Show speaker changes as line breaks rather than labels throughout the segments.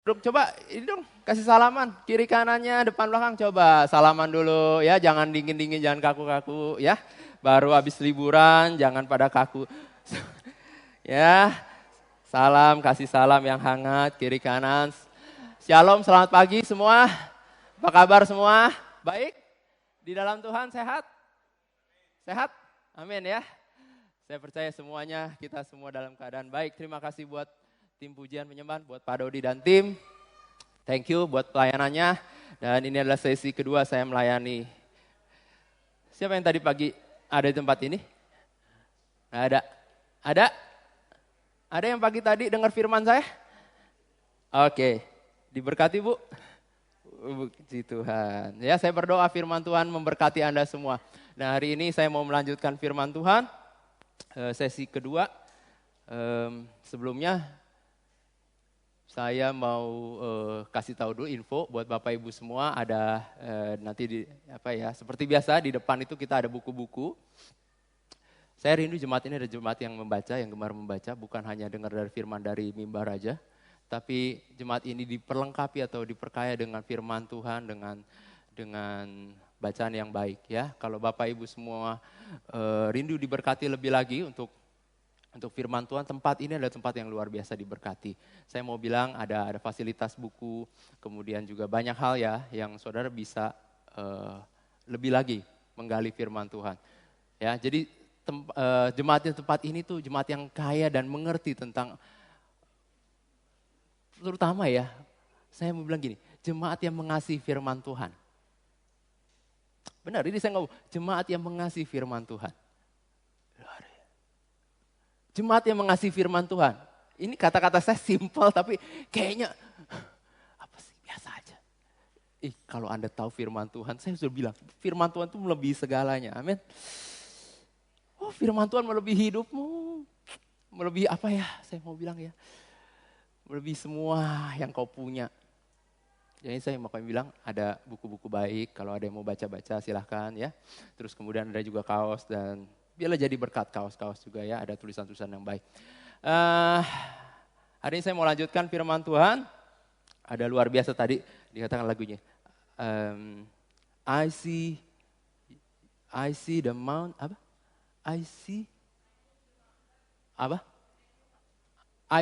Coba ini dong kasih salaman kiri kanannya depan belakang coba salaman dulu ya, jangan dingin jangan kaku ya, baru habis liburan jangan pada kaku ya. Salam, kasih salam yang hangat kiri kanan. Shalom, selamat pagi semua. Apa kabar semua? Baik? Di dalam Tuhan sehat? Sehat? Amin ya. Saya percaya semuanya kita semua dalam keadaan baik. Terima kasih buat tim pujian penyembahan, buat Pak Dodi dan tim. Thank you buat pelayanannya. Dan ini adalah sesi kedua saya melayani. Siapa yang tadi pagi ada di tempat ini? Ada? Ada? Ada yang pagi tadi dengar firman saya? Oke, diberkati Bu. Puji Tuhan. Ya, saya berdoa firman Tuhan memberkati Anda semua. Nah, hari ini saya mau melanjutkan firman Tuhan. Sesi kedua. Sebelumnya saya mau kasih tahu dulu info buat Bapak Ibu semua, ada nanti seperti biasa di depan itu kita ada buku-buku. Saya rindu jemaat ini ada jemaat yang membaca, yang gemar membaca, bukan hanya dengar dari firman dari mimbar aja, tapi jemaat ini diperlengkapi atau diperkaya dengan firman Tuhan dengan bacaan yang baik ya. Kalau Bapak Ibu semua rindu diberkati lebih lagi untuk firman Tuhan, tempat ini adalah tempat yang luar biasa diberkati. Saya mau bilang ada fasilitas buku, kemudian juga banyak hal ya yang saudara bisa lebih lagi menggali firman Tuhan. Ya, jadi jemaat di tempat ini tuh jemaat yang kaya dan mengerti tentang, terutama ya, saya mau bilang gini, jemaat yang mengasihi firman Tuhan. Benar, ini saya ngomong, jemaat yang mengasihi firman Tuhan. Jemaat yang mengasihi firman Tuhan. Ini kata-kata saya simpel tapi kayaknya apa sih, biasa aja. Kalau Anda tahu firman Tuhan, saya sudah bilang firman Tuhan itu melebihi segalanya. Amin. Oh, firman Tuhan melebihi hidupmu. Melebihi apa ya? Saya mau bilang ya. Melebihi semua yang kau punya. Jadi saya mau bilang ada buku-buku baik, kalau ada yang mau baca-baca silahkan ya. Terus kemudian ada juga kaos, dan biarlah jadi berkat kaos-kaos juga ya, ada tulisan-tulisan yang baik. Hari ini saya mau lanjutkan firman Tuhan. Ada luar biasa tadi dikatakan lagunya. I see the mount, apa? I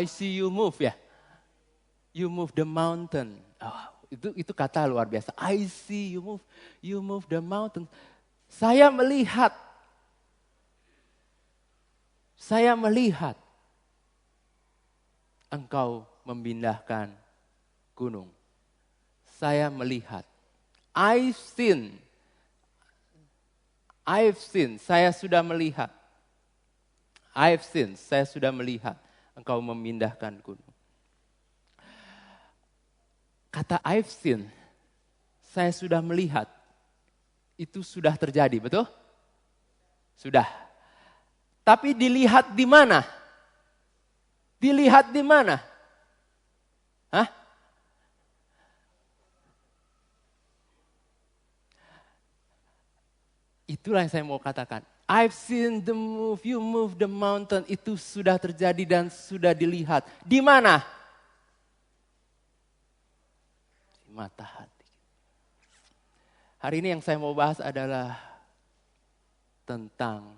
see you move ya. You move the mountain. Oh, itu kata luar biasa. I see you move the mountain. Saya melihat engkau memindahkan gunung. Saya melihat. I've seen, saya sudah melihat. Saya sudah melihat engkau memindahkan gunung. Kata I've seen, saya sudah melihat, itu sudah terjadi, betul? Sudah. Tapi dilihat di mana? Dilihat di mana? Hah? Itulah yang saya mau katakan. I've seen the move, you move the mountain. Itu sudah terjadi dan sudah dilihat. Di mana? Di mata hati. Hari ini yang saya mau bahas adalah tentang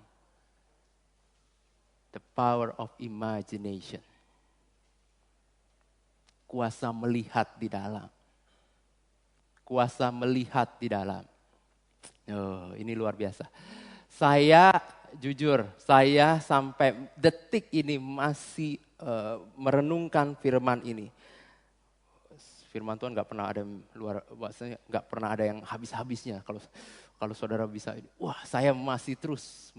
the power of imagination. Kuasa melihat di dalam. Kuasa melihat di dalam. Oh, ini luar biasa. Saya jujur, saya sampai detik ini masih merenungkan firman ini. Firman Tuhan nggak pernah ada nggak pernah ada yang habis-habisnya. Kalau saudara bisa, wah saya masih terus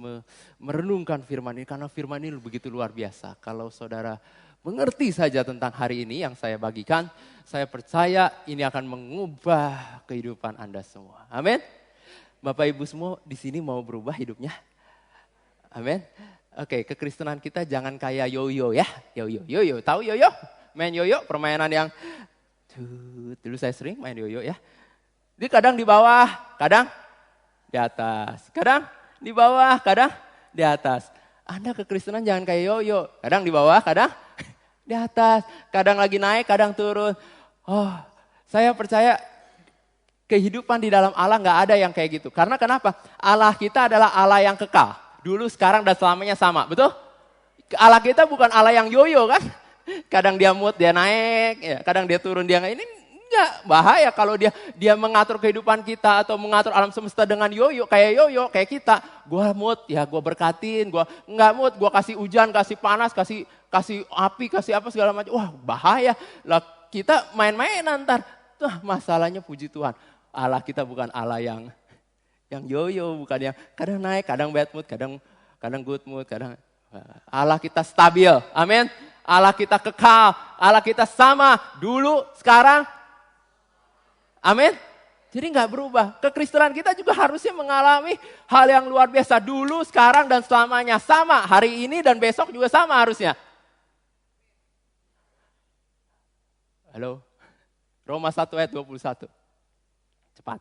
merenungkan firman ini karena firman ini begitu luar biasa. Kalau saudara mengerti saja tentang hari ini yang saya bagikan, saya percaya ini akan mengubah kehidupan Anda semua. Amin. Bapak Ibu semua di sini mau berubah hidupnya? Amin. Oke, kekristenan kita jangan kayak yoyo ya. Yoyo. Tahu yoyo? Main yoyo, permainan yang dulu saya sering main yoyo ya. Dia kadang di bawah, kadang di atas. Kadang di bawah, kadang di atas. Anda kekristenan jangan kayak yoyo. Kadang di bawah, kadang di atas. Kadang lagi naik, kadang turun. Oh, saya percaya kehidupan di dalam Allah nggak ada yang kayak gitu. Karena kenapa? Allah kita adalah Allah yang kekal. Dulu, sekarang, dan selamanya sama. Betul? Allah kita bukan Allah yang yoyo kan? Kadang dia mood, dia naik. Ya, kadang dia turun, dia nggak. Ini enggak, bahaya kalau dia mengatur kehidupan kita atau mengatur alam semesta dengan yoyo. Kayak kita. Gue mood, ya gue berkatin. Gue nggak mood, gue kasih hujan, kasih panas, kasih api, kasih apa segala macam. Wah, bahaya. Lah kita main-mainan ntar. Tuh, masalahnya puji Tuhan. Allah kita bukan Allah yang yoyo, bukan yang kadang naik, kadang bad mood, kadang good mood, kadang Allah kita stabil. Amin. Allah kita kekal, Allah kita sama dulu, sekarang. Amin. Jadi nggak berubah. Kekristenan kita juga harusnya mengalami hal yang luar biasa dulu, sekarang, dan selamanya sama. Hari ini dan besok juga sama harusnya. Halo. Roma 1 ayat 21. Cepat.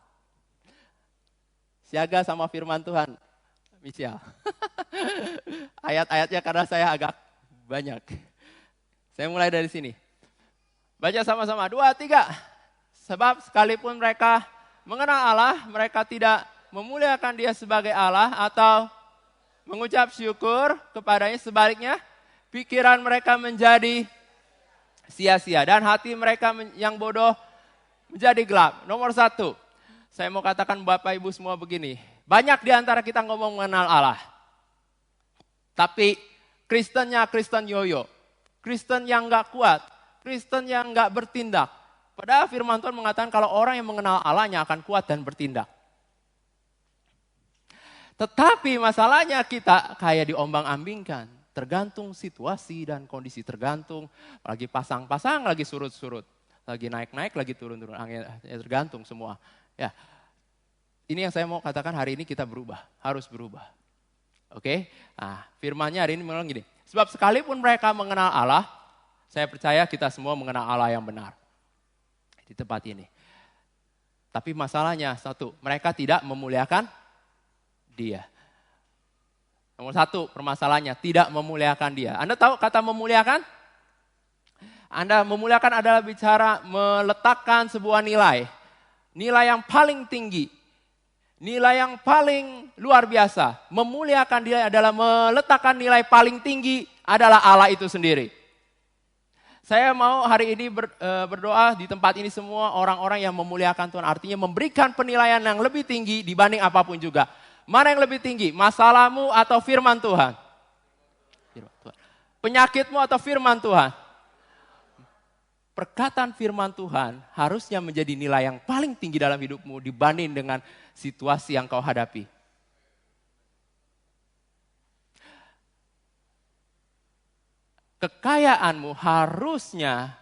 Siaga sama firman Tuhan. Michelle. Ayat-ayatnya karena saya agak banyak. Saya mulai dari sini. Baca sama-sama. 2, 3. Sebab sekalipun mereka mengenal Allah, mereka tidak memuliakan Dia sebagai Allah atau mengucap syukur kepadanya. Sebaliknya, pikiran mereka menjadi sia-sia dan hati mereka yang bodoh menjadi gelap. Nomor 1, saya mau katakan Bapak Ibu semua begini. Banyak di antara kita ngomong mengenal Allah. Tapi Kristennya Kristen yoyo. Kristen yang gak kuat. Kristen yang gak bertindak. Padahal firman Tuhan mengatakan kalau orang yang mengenal Allahnya akan kuat dan bertindak. Tetapi masalahnya kita kayak diombang-ambingkan. Tergantung situasi dan kondisi, tergantung. Lagi pasang-pasang, lagi surut-surut. Lagi naik-naik, lagi turun-turun. Angin, ya tergantung semua. Ya, ini yang saya mau katakan hari ini kita berubah. Harus berubah. Oke? Nah, firmannya hari ini bilang gini. Sebab sekalipun mereka mengenal Allah, saya percaya kita semua mengenal Allah yang benar. Di tempat ini. Tapi masalahnya satu, mereka tidak memuliakan Dia. Nomor 1 permasalahannya, tidak memuliakan Dia. Anda tahu kata memuliakan? Anda memuliakan adalah bicara meletakkan sebuah nilai. Nilai yang paling tinggi. Nilai yang paling luar biasa. Memuliakan Dia adalah meletakkan nilai paling tinggi adalah Allah itu sendiri. Saya mau hari ini berdoa di tempat ini semua orang-orang yang memuliakan Tuhan. Artinya memberikan penilaian yang lebih tinggi dibanding apapun juga. Mana yang lebih tinggi? Masalahmu atau firman Tuhan? Penyakitmu atau firman Tuhan? Perkataan firman Tuhan harusnya menjadi nilai yang paling tinggi dalam hidupmu dibanding dengan situasi yang kau hadapi. Kekayaanmu harusnya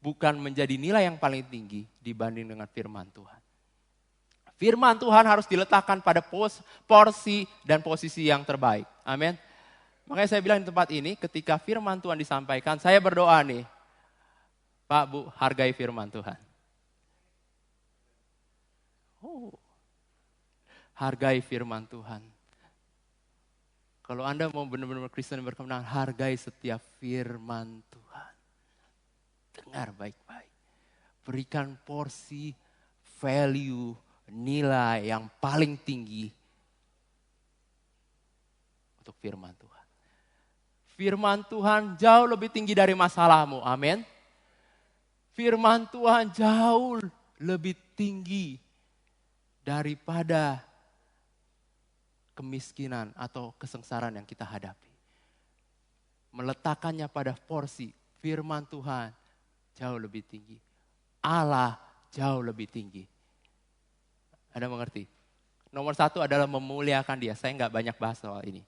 bukan menjadi nilai yang paling tinggi dibanding dengan firman Tuhan. Firman Tuhan harus diletakkan pada porsi dan posisi yang terbaik. Amin. Makanya saya bilang di tempat ini, ketika firman Tuhan disampaikan, saya berdoa nih, Pak, Bu, hargai firman Tuhan. Hargai firman Tuhan. Kalau Anda mau benar-benar Kristen yang berkemenangan, hargai setiap firman Tuhan. Dengar baik-baik. Berikan porsi, value, nilai yang paling tinggi untuk firman Tuhan. Firman Tuhan jauh lebih tinggi dari masalahmu. Amin. Firman Tuhan jauh lebih tinggi daripada kemiskinan atau kesengsaraan yang kita hadapi. Meletakkannya pada porsi firman Tuhan jauh lebih tinggi. Allah jauh lebih tinggi. Anda mengerti? Nomor 1 adalah memuliakan Dia. Saya nggak banyak bahas soal ini.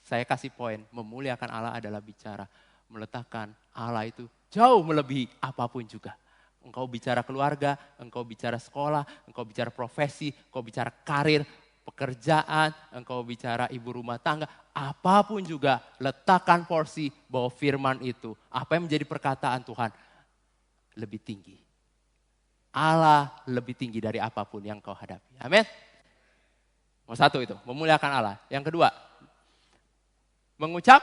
Saya kasih poin, memuliakan Allah adalah bicara meletakkan Allah itu jauh melebihi apapun juga. Engkau bicara keluarga, engkau bicara sekolah, engkau bicara profesi, engkau bicara karir, pekerjaan, engkau bicara ibu rumah tangga, apapun juga letakkan porsi bahwa firman itu, apa yang menjadi perkataan Tuhan lebih tinggi. Allah lebih tinggi dari apapun yang kau hadapi. Amin. Nomor 1 itu, memuliakan Allah. Yang kedua, mengucap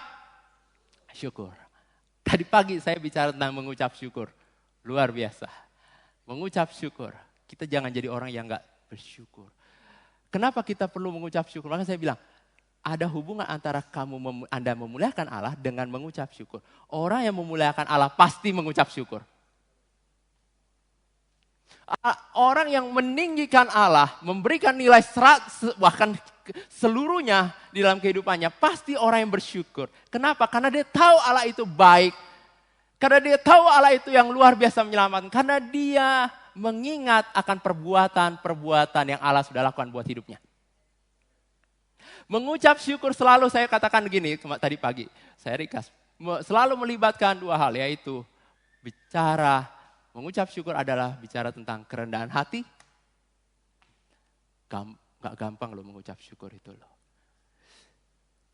syukur. Tadi pagi saya bicara tentang mengucap syukur. Luar biasa. Mengucap syukur. Kita jangan jadi orang yang gak bersyukur. Kenapa kita perlu mengucap syukur? Maka saya bilang, ada hubungan antara Anda memuliakan Allah dengan mengucap syukur. Orang yang memuliakan Allah pasti mengucap syukur. Orang yang meninggikan Allah, memberikan nilai bahkan seluruhnya di dalam kehidupannya, pasti orang yang bersyukur. Kenapa? Karena dia tahu Allah itu baik. Karena dia tahu Allah itu yang luar biasa menyelamatkan. Karena dia mengingat akan perbuatan-perbuatan yang Allah sudah lakukan buat hidupnya. Mengucap syukur selalu saya katakan gini, tadi pagi saya ringkas. Selalu melibatkan dua hal, yaitu mengucap syukur adalah bicara tentang kerendahan hati. Gak gampang loh mengucap syukur itu loh.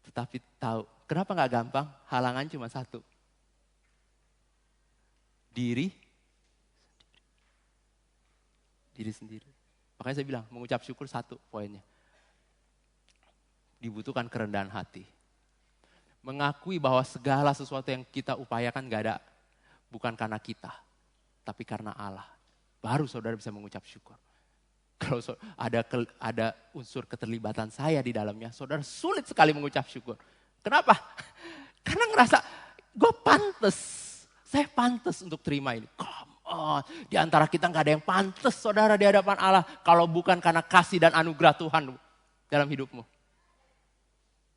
Tetapi tahu, kenapa gak gampang? Halangan cuma satu. Diri sendiri. Makanya saya bilang, mengucap syukur satu poinnya. Dibutuhkan kerendahan hati. Mengakui bahwa segala sesuatu yang kita upayakan gak ada, bukan karena kita, tapi karena Allah. Baru saudara bisa mengucap syukur. Kalau ada unsur keterlibatan saya di dalamnya, saudara sulit sekali mengucap syukur. Kenapa? Karena ngerasa, saya pantas untuk terima ini. Di antara kita gak ada yang pantas saudara di hadapan Allah. Kalau bukan karena kasih dan anugerah Tuhan dalam hidupmu.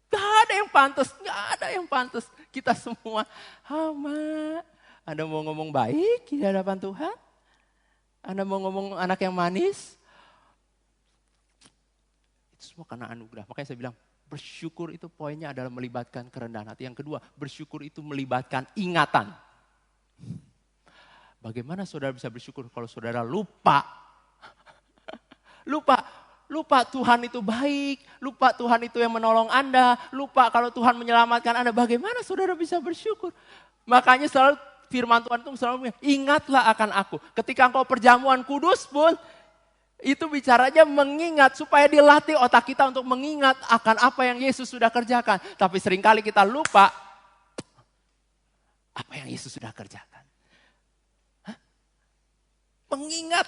Gak ada yang pantas. Kita semua hama. Anda mau ngomong baik di hadapan Tuhan? Anda mau ngomong anak yang manis? Itu semua karena anugerah. Makanya saya bilang, bersyukur itu poinnya adalah melibatkan kerendahan hati. Yang kedua, bersyukur itu melibatkan ingatan. Bagaimana saudara bisa bersyukur kalau saudara lupa? Lupa Tuhan itu baik, lupa Tuhan itu yang menolong Anda, lupa kalau Tuhan menyelamatkan Anda. Bagaimana saudara bisa bersyukur? Makanya selalu firman Tuhan itu selalu bilang, ingatlah akan aku. Ketika engkau perjamuan kudus pun, itu bicaranya mengingat supaya dilatih otak kita untuk mengingat akan apa yang Yesus sudah kerjakan. Tapi seringkali kita lupa apa yang Yesus sudah kerjakan. Mengingat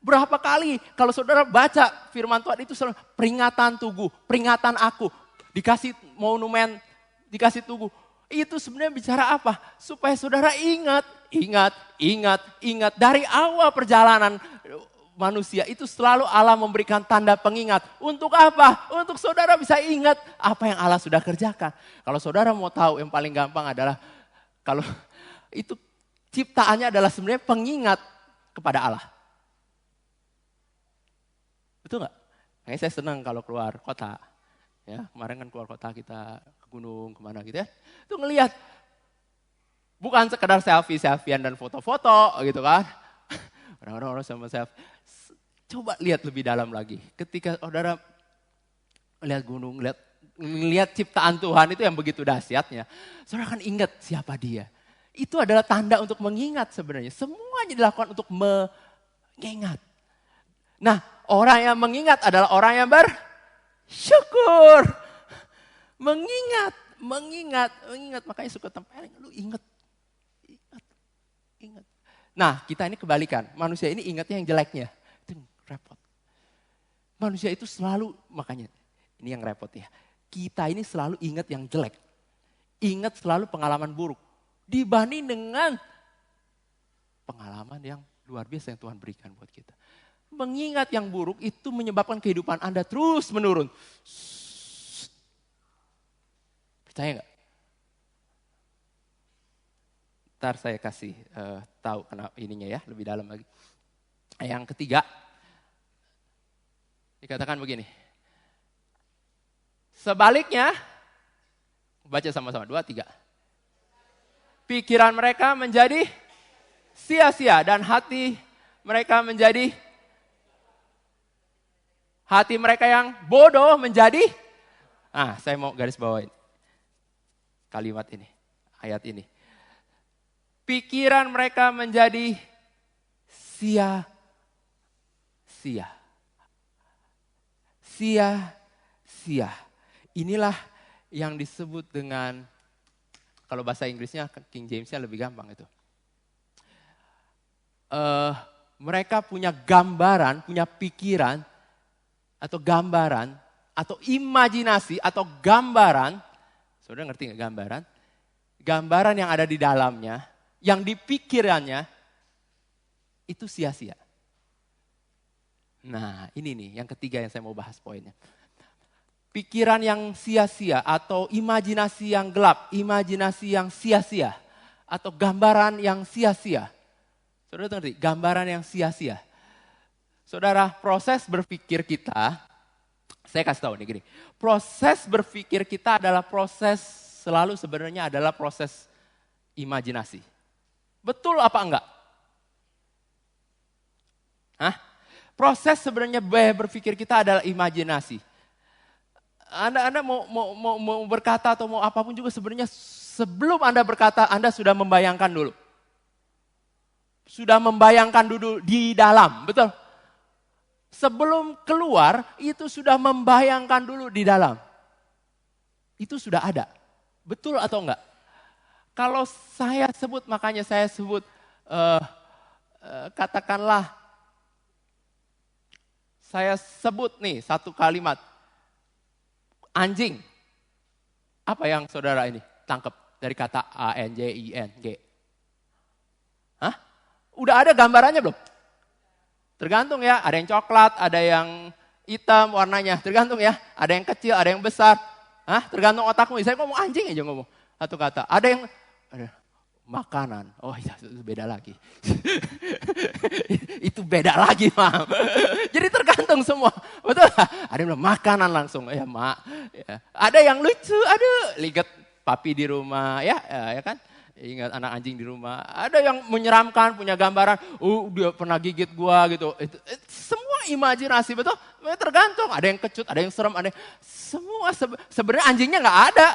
berapa kali kalau saudara baca firman Tuhan itu selalu peringatan tugu, peringatan aku, dikasih monumen, dikasih tugu. Itu sebenarnya bicara apa? Supaya saudara ingat dari awal perjalanan manusia itu selalu Allah memberikan tanda pengingat. Untuk apa? Untuk saudara bisa ingat apa yang Allah sudah kerjakan. Kalau saudara mau tahu yang paling gampang adalah kalau itu ciptaannya adalah sebenarnya pengingat kepada Allah. Betul nggak? Makanya saya senang kalau keluar kota. Ya, kemarin kan keluar kota kita ke gunung kemana gitu ya. Itu ngelihat bukan sekedar selfie-selfiean dan foto-foto gitu kan. Orang-orang sama selfie. Coba lihat lebih dalam lagi. Ketika saudara lihat gunung, lihat ciptaan Tuhan itu yang begitu dahsyatnya. Saudara akan ingat siapa dia. Itu adalah tanda untuk mengingat sebenarnya. Semuanya dilakukan untuk mengingat. Nah, orang yang mengingat adalah orang yang bersyukur. Mengingat. Makanya suka tempelin, lu ingat. Nah, kita ini kebalikan. Manusia ini ingatnya yang jeleknya. Itu repot. Manusia itu selalu, makanya ini yang repot ya. Kita ini selalu ingat yang jelek. Ingat selalu pengalaman buruk. Dibanding dengan pengalaman yang luar biasa yang Tuhan berikan buat kita. Mengingat yang buruk itu menyebabkan kehidupan Anda terus menurun. Percaya nggak? Ntar saya kasih tahu kenapa ininya ya, lebih dalam lagi. Yang ketiga, dikatakan begini. Sebaliknya, baca sama-sama, 2, 3. Pikiran mereka menjadi sia-sia dan hati mereka yang bodoh menjadi. Saya mau garis bawain kalimat ini, ayat ini. Pikiran mereka menjadi sia-sia. Sia-sia. Inilah yang disebut dengan, kalau bahasa Inggrisnya King James-nya lebih gampang itu. mereka punya gambaran, punya pikiran, atau gambaran, atau imajinasi, atau gambaran. Saudara ngerti nggak gambaran? Gambaran yang ada di dalamnya, yang dipikirannya, itu sia-sia. Nah ini nih yang ketiga yang saya mau bahas poinnya. Pikiran yang sia-sia atau imajinasi yang gelap, imajinasi yang sia-sia, atau gambaran yang sia-sia. Saudara ngerti? Gambaran yang sia-sia. Saudara, proses berpikir kita, saya kasih tahu nih gini. Proses berpikir kita adalah proses, selalu sebenarnya adalah proses imajinasi. Betul apa enggak? Hah? Proses sebenarnya berpikir kita adalah imajinasi. Anda mau berkata atau mau apapun juga sebenarnya sebelum Anda berkata, Anda sudah membayangkan dulu. Sudah membayangkan dulu di dalam, betul? Sebelum keluar, itu sudah membayangkan dulu di dalam. Itu sudah ada. Betul atau enggak? Kalau saya sebut, makanya saya sebut, katakanlah, saya sebut nih satu kalimat, anjing. Apa yang saudara ini tangkap dari kata A-N-J-I-N-G? Hah? Udah ada gambarannya belum? Tergantung ya, ada yang coklat, ada yang hitam warnanya, tergantung ya. Ada yang kecil, ada yang besar. Hah? Tergantung otakmu, saya ngomong anjing aja ngomong. Satu kata, ada makanan, oh iya itu beda lagi. Itu beda lagi, Mam. Jadi tergantung semua, betul? Ada yang bilang makanan langsung, ya mak. Ya. Ada yang lucu, aduh, lihat papi di rumah, ya kan? Ingat anak anjing di rumah. Ada yang menyeramkan, punya gambaran, dia pernah gigit gua gitu. Semua imajinasi, betul? Tergantung, ada yang kecut, ada yang serem, ada yang... Semua sebenarnya anjingnya nggak ada.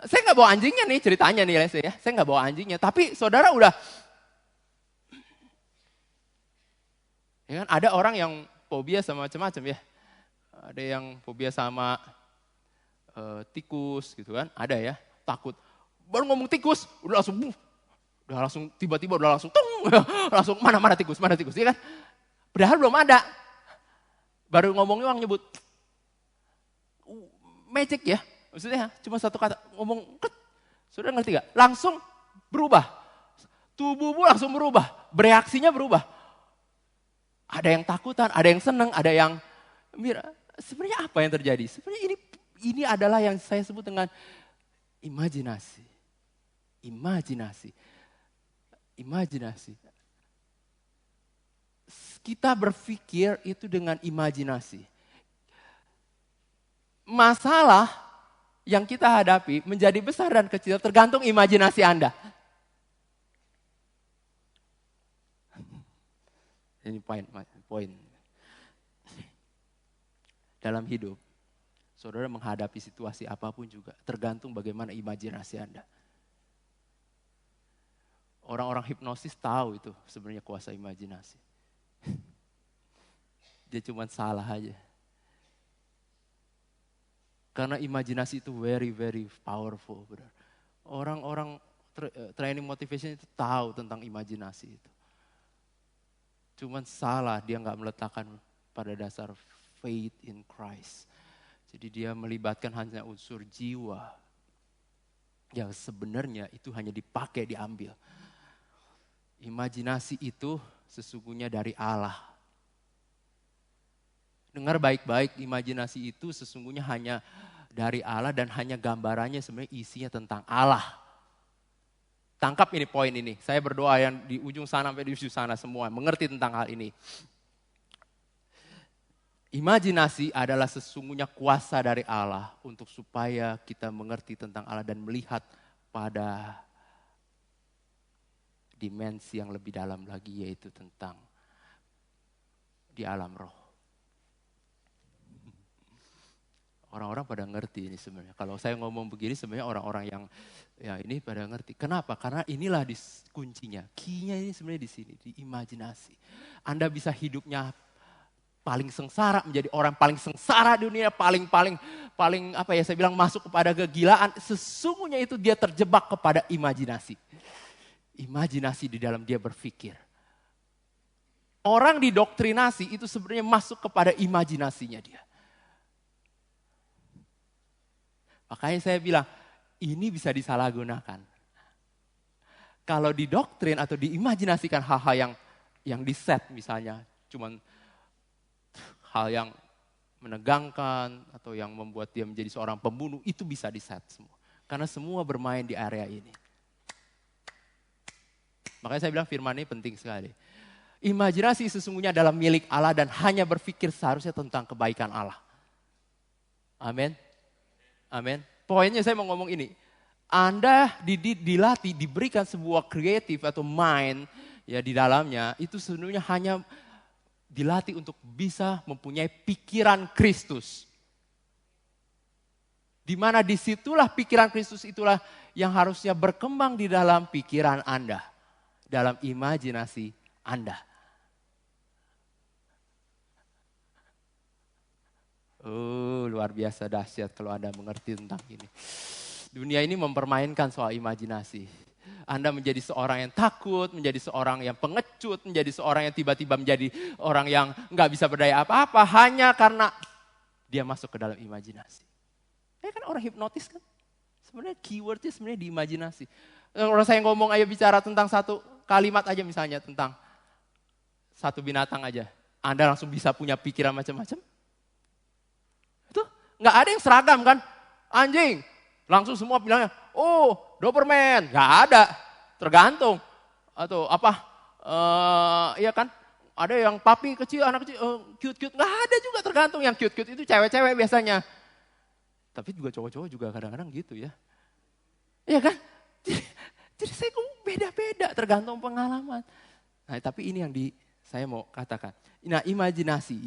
Saya nggak bawa anjingnya nih ceritanya nih ya. Saya nggak bawa anjingnya, tapi saudara udah. Ya kan? Ada orang yang fobia sama macam-macam ya. Ada yang fobia sama tikus gitu kan. Ada ya, takut. Baru ngomong tikus, udah langsung tiba-tiba udah langsung langsung mana tikus, ya kan? Padahal belum ada. Baru ngomongnya orang nyebut magic ya. Maksudnya cuma satu kata ngomong, sudah ngerti gak? Langsung berubah. Tubuhmu langsung berubah, bereaksinya berubah. Ada yang takutan, ada yang senang, ada yang sebenarnya apa yang terjadi? Sebenarnya ini adalah yang saya sebut dengan imajinasi. Kita berpikir itu dengan imajinasi. Masalah yang kita hadapi menjadi besar dan kecil tergantung imajinasi Anda. Ini poin. Dalam hidup, saudara menghadapi situasi apapun juga tergantung bagaimana imajinasi Anda. Orang-orang hipnosis tahu itu sebenarnya kuasa imajinasi. Dia cuma salah aja. Karena imajinasi itu very, very powerful. Benar. Orang-orang training motivation itu tahu tentang imajinasi itu. Cuman salah dia nggak meletakkan pada dasar faith in Christ. Jadi dia melibatkan hanya unsur jiwa. Yang sebenarnya itu hanya dipakai, diambil. Imajinasi itu sesungguhnya dari Allah. Dengar baik-baik, imajinasi itu sesungguhnya hanya dari Allah dan hanya gambarannya sebenarnya isinya tentang Allah. Tangkap ini poin ini. Saya berdoa yang di ujung sana sampai di ujung sana semua mengerti tentang hal ini. Imajinasi adalah sesungguhnya kuasa dari Allah untuk supaya kita mengerti tentang Allah dan melihat pada dimensi yang lebih dalam lagi, yaitu tentang di alam roh. Orang-orang pada ngerti ini sebenarnya. Kalau saya ngomong begini sebenarnya orang-orang yang ya ini pada ngerti. Kenapa? Karena inilah kuncinya. Key-nya ini sebenarnya di sini, di imajinasi. Anda bisa hidupnya paling sengsara, menjadi orang paling sengsara di dunia, paling apa ya saya bilang masuk kepada kegilaan. Sesungguhnya itu dia terjebak kepada imajinasi. Imajinasi di dalam dia berpikir. Orang didoktrinasi itu sebenarnya masuk kepada imajinasinya dia. Makanya saya bilang, ini bisa disalahgunakan. Kalau didoktrin atau diimajinasikan hal-hal yang diset misalnya, cuman hal yang menegangkan atau yang membuat dia menjadi seorang pembunuh, itu bisa diset semua. Karena semua bermain di area ini. Makanya saya bilang firman ini penting sekali. Imajinasi sesungguhnya adalah milik Allah dan hanya berpikir seharusnya tentang kebaikan Allah. Amin. Amin. Poinnya saya mau ngomong ini. Anda dilatih, diberikan sebuah kreatif atau mind ya di dalamnya, itu sebenarnya hanya dilatih untuk bisa mempunyai pikiran Kristus. Di mana disitulah pikiran Kristus itulah yang harusnya berkembang di dalam pikiran Anda. Dalam imajinasi Anda. Oh, luar biasa dahsyat kalau Anda mengerti tentang ini. Dunia ini mempermainkan soal imajinasi. Anda menjadi seorang yang takut, menjadi seorang yang pengecut, menjadi seorang yang tiba-tiba menjadi orang yang nggak bisa berdaya apa-apa hanya karena dia masuk ke dalam imajinasi. Ya kan orang hipnotis kan? Sebenarnya keywordnya sebenarnya di imajinasi. Kalau saya ngomong ayo bicara tentang satu kalimat aja misalnya tentang satu binatang aja. Anda langsung bisa punya pikiran macam-macam. Nggak ada yang seragam kan, anjing. Langsung semua bilangnya, oh Doberman. Nggak ada, tergantung. Atau apa, iya kan, ada yang papi kecil, anak kecil, cute-cute. Nggak ada juga, tergantung. Yang cute-cute itu cewek-cewek biasanya. Tapi juga cowok-cowok juga kadang-kadang gitu ya. Iya kan, jadi saya kok beda-beda, tergantung pengalaman. Nah tapi ini yang saya mau katakan. Nah imajinasi.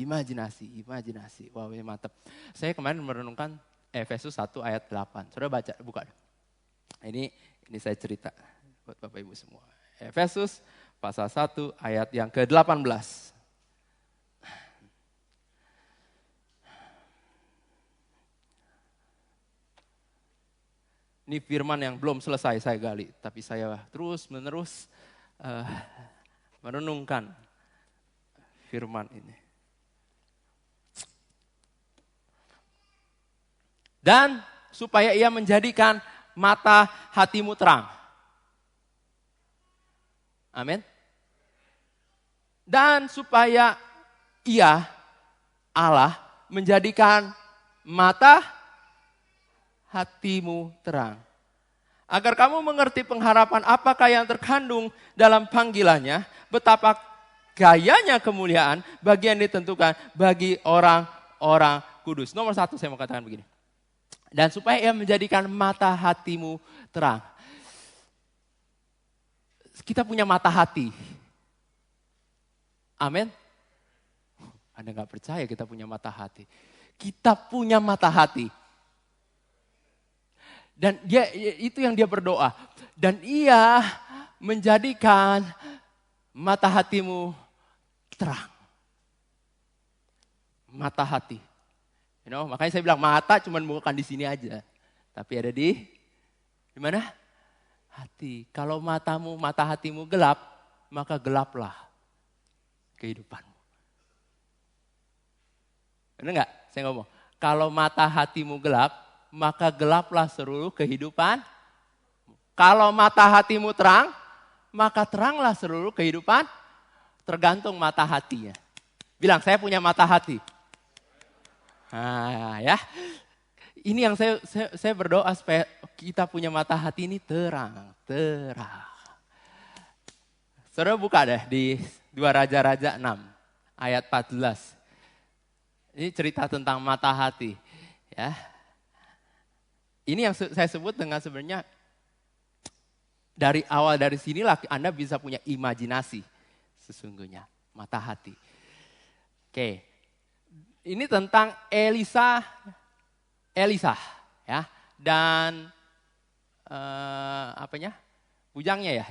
Wow ini mantap. Saya kemarin merenungkan Efesus 1 ayat 8. Saudara baca, buka. Ini saya cerita buat Bapak Ibu semua. Efesus pasal 1 ayat yang ke-18. Ini firman yang belum selesai saya gali. Tapi saya terus menerus merenungkan firman ini. Dan supaya ia menjadikan mata hatimu terang. Amin. Dan supaya ia, Allah, menjadikan mata hatimu terang. Agar kamu mengerti pengharapan apakah yang terkandung dalam panggilannya, betapa gayanya kemuliaan bagi yang ditentukan bagi orang-orang kudus. Nomor 1 saya mau katakan begini. Dan supaya ia menjadikan mata hatimu terang. Kita punya mata hati. Amin. Anda gak percaya kita punya mata hati. Kita punya mata hati. Dan itu yang dia berdoa. Dan ia menjadikan mata hatimu terang. Mata hati. Makanya saya bilang mata cuma bukan di sini aja. Tapi ada di mana? Hati. Kalau mata hatimu gelap, maka gelaplah kehidupanmu. Benar enggak? Saya ngomong. Kalau mata hatimu gelap, maka gelaplah seluruh kehidupan. Kalau mata hatimu terang, maka teranglah seluruh kehidupan. Tergantung mata hatinya. Bilang, saya punya mata hati. Nah, ya. Ini yang saya berdoa supaya kita punya mata hati ini terang. Saudara buka deh di 2 Raja-Raja 6 ayat 14. Ini cerita tentang mata hati. Ya. Ini yang saya sebut dengan sebenarnya dari awal dari sinilah Anda bisa punya imajinasi sesungguhnya. Mata hati. Oke. Ini tentang Elisa ya, dan bujangnya ya.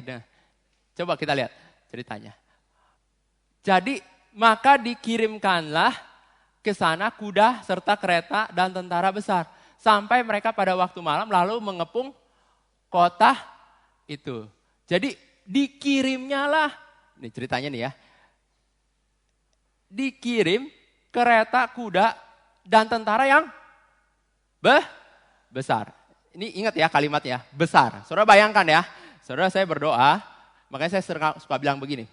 Coba kita lihat ceritanya. Jadi maka dikirimkanlah ke sana kuda serta kereta dan tentara besar sampai mereka pada waktu malam lalu mengepung kota itu. Jadi dikirimnya lah, ini ceritanya nih ya. dikirim kereta, kuda, dan tentara yang besar. Ini ingat ya kalimatnya, besar. Saudara bayangkan ya, saudara saya berdoa, makanya saya suka bilang begini.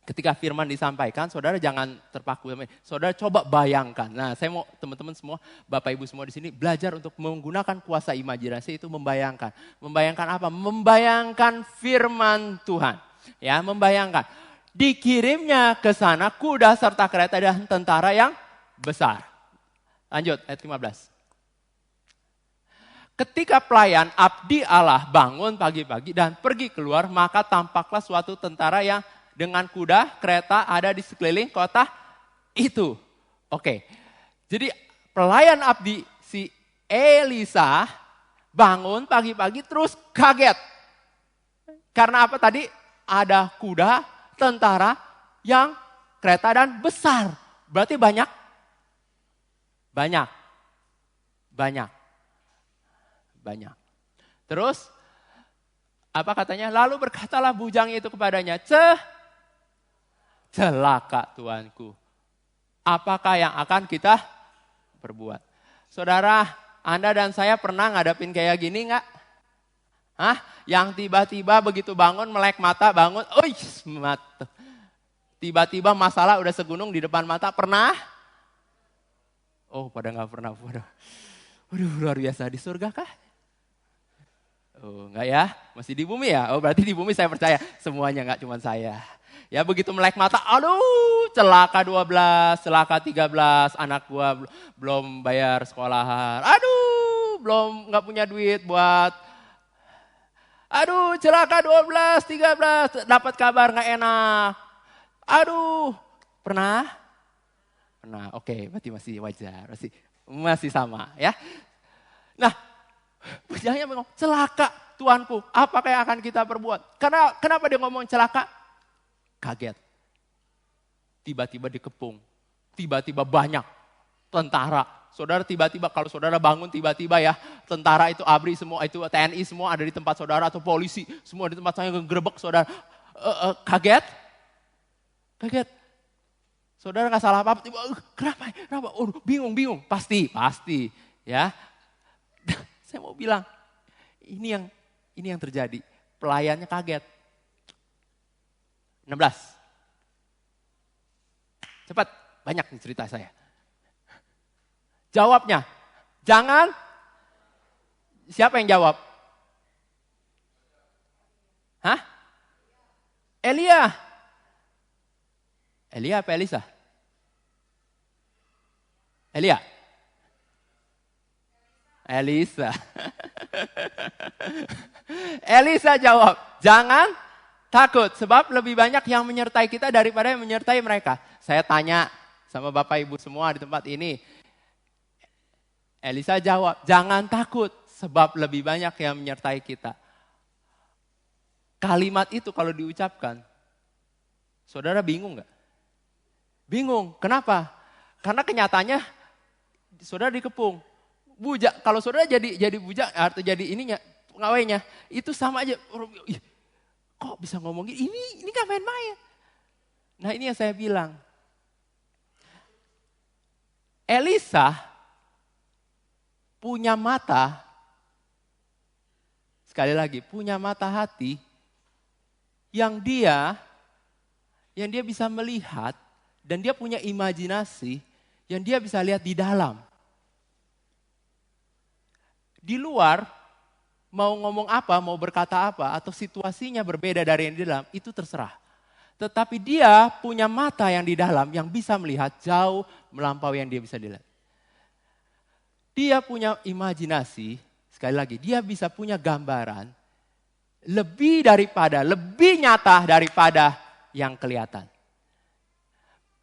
Ketika firman disampaikan, saudara jangan terpaku. Saudara coba bayangkan. Nah, saya mau teman-teman semua, Bapak Ibu semua di sini belajar untuk menggunakan kuasa imajinasi itu membayangkan. Membayangkan apa? Membayangkan firman Tuhan. Ya, membayangkan. Dikirimnya ke sana kuda serta kereta dan tentara yang besar. Lanjut, ayat 15. Ketika pelayan abdi Allah bangun pagi-pagi dan pergi keluar, maka tampaklah suatu tentara yang dengan kuda, kereta ada di sekeliling kota itu. Oke, jadi pelayan abdi si Elisa bangun pagi-pagi terus kaget. Karena apa tadi? Ada kuda, tentara, yang kereta dan besar. Berarti banyak. Terus, apa katanya? Lalu berkatalah bujang itu kepadanya, celaka tuanku. Apakah yang akan kita perbuat? Saudara, Anda dan saya pernah ngadapin kayak gini enggak? Yang tiba-tiba begitu bangun, melek mata, bangun, mata. Tiba-tiba masalah udah segunung di depan mata, pernah? Oh, pada nggak pernah. Waduh, luar biasa. Di surga kah? Oh, enggak ya? Masih di bumi ya? Oh, berarti di bumi saya percaya. Semuanya, enggak cuma saya. Ya, begitu melek mata, aduh, celaka 12, celaka 13, anak gua belum bayar sekolahan. Aduh, belum enggak punya duit buat. Aduh, celaka 12, 13, dapat kabar enggak enak. Aduh, pernah? Pernah, oke, berarti masih wajar, masih sama ya. Nah, bujangnya ngomong, celaka tuanku, apakah yang akan kita perbuat? Kenapa dia ngomong celaka? Kaget. Tiba-tiba dikepung, tiba-tiba banyak tentara. Saudara tiba-tiba, kalau saudara bangun tiba-tiba ya, tentara itu ABRI semua, itu TNI semua ada di tempat saudara, atau polisi semua di tempat saya ngegerebek saudara. Kaget? Saudara nggak salah apa-apa, kenapa? Oh, bingung, pasti, ya. Saya mau bilang, ini yang terjadi. Pelayannya kaget. 16. Cepat, banyak nih cerita saya. Jawabnya, jangan. Siapa yang jawab? Elia apa Elisa? Elisa. Elisa jawab, jangan takut sebab lebih banyak yang menyertai kita daripada yang menyertai mereka. Saya tanya sama Bapak Ibu semua di tempat ini. Elisa jawab, jangan takut sebab lebih banyak yang menyertai kita. Kalimat itu kalau diucapkan, saudara bingung gak? Bingung, kenapa? Karena kenyataannya saudara dikepung. Bujak, kalau saudara jadi bujak atau jadi ininya, pengawainya, itu sama aja. Kok bisa ngomong gini? Ini gak main-main. Nah, ini yang saya bilang. Elisa punya mata, sekali lagi, punya mata hati yang dia bisa melihat dan dia punya imajinasi yang dia bisa lihat di dalam. Di luar, mau ngomong apa, mau berkata apa, atau situasinya berbeda dari yang di dalam, itu terserah. Tetapi dia punya mata yang di dalam yang bisa melihat jauh melampaui yang dia bisa dilihat. Dia punya imajinasi, sekali lagi, dia bisa punya gambaran lebih nyata daripada yang kelihatan.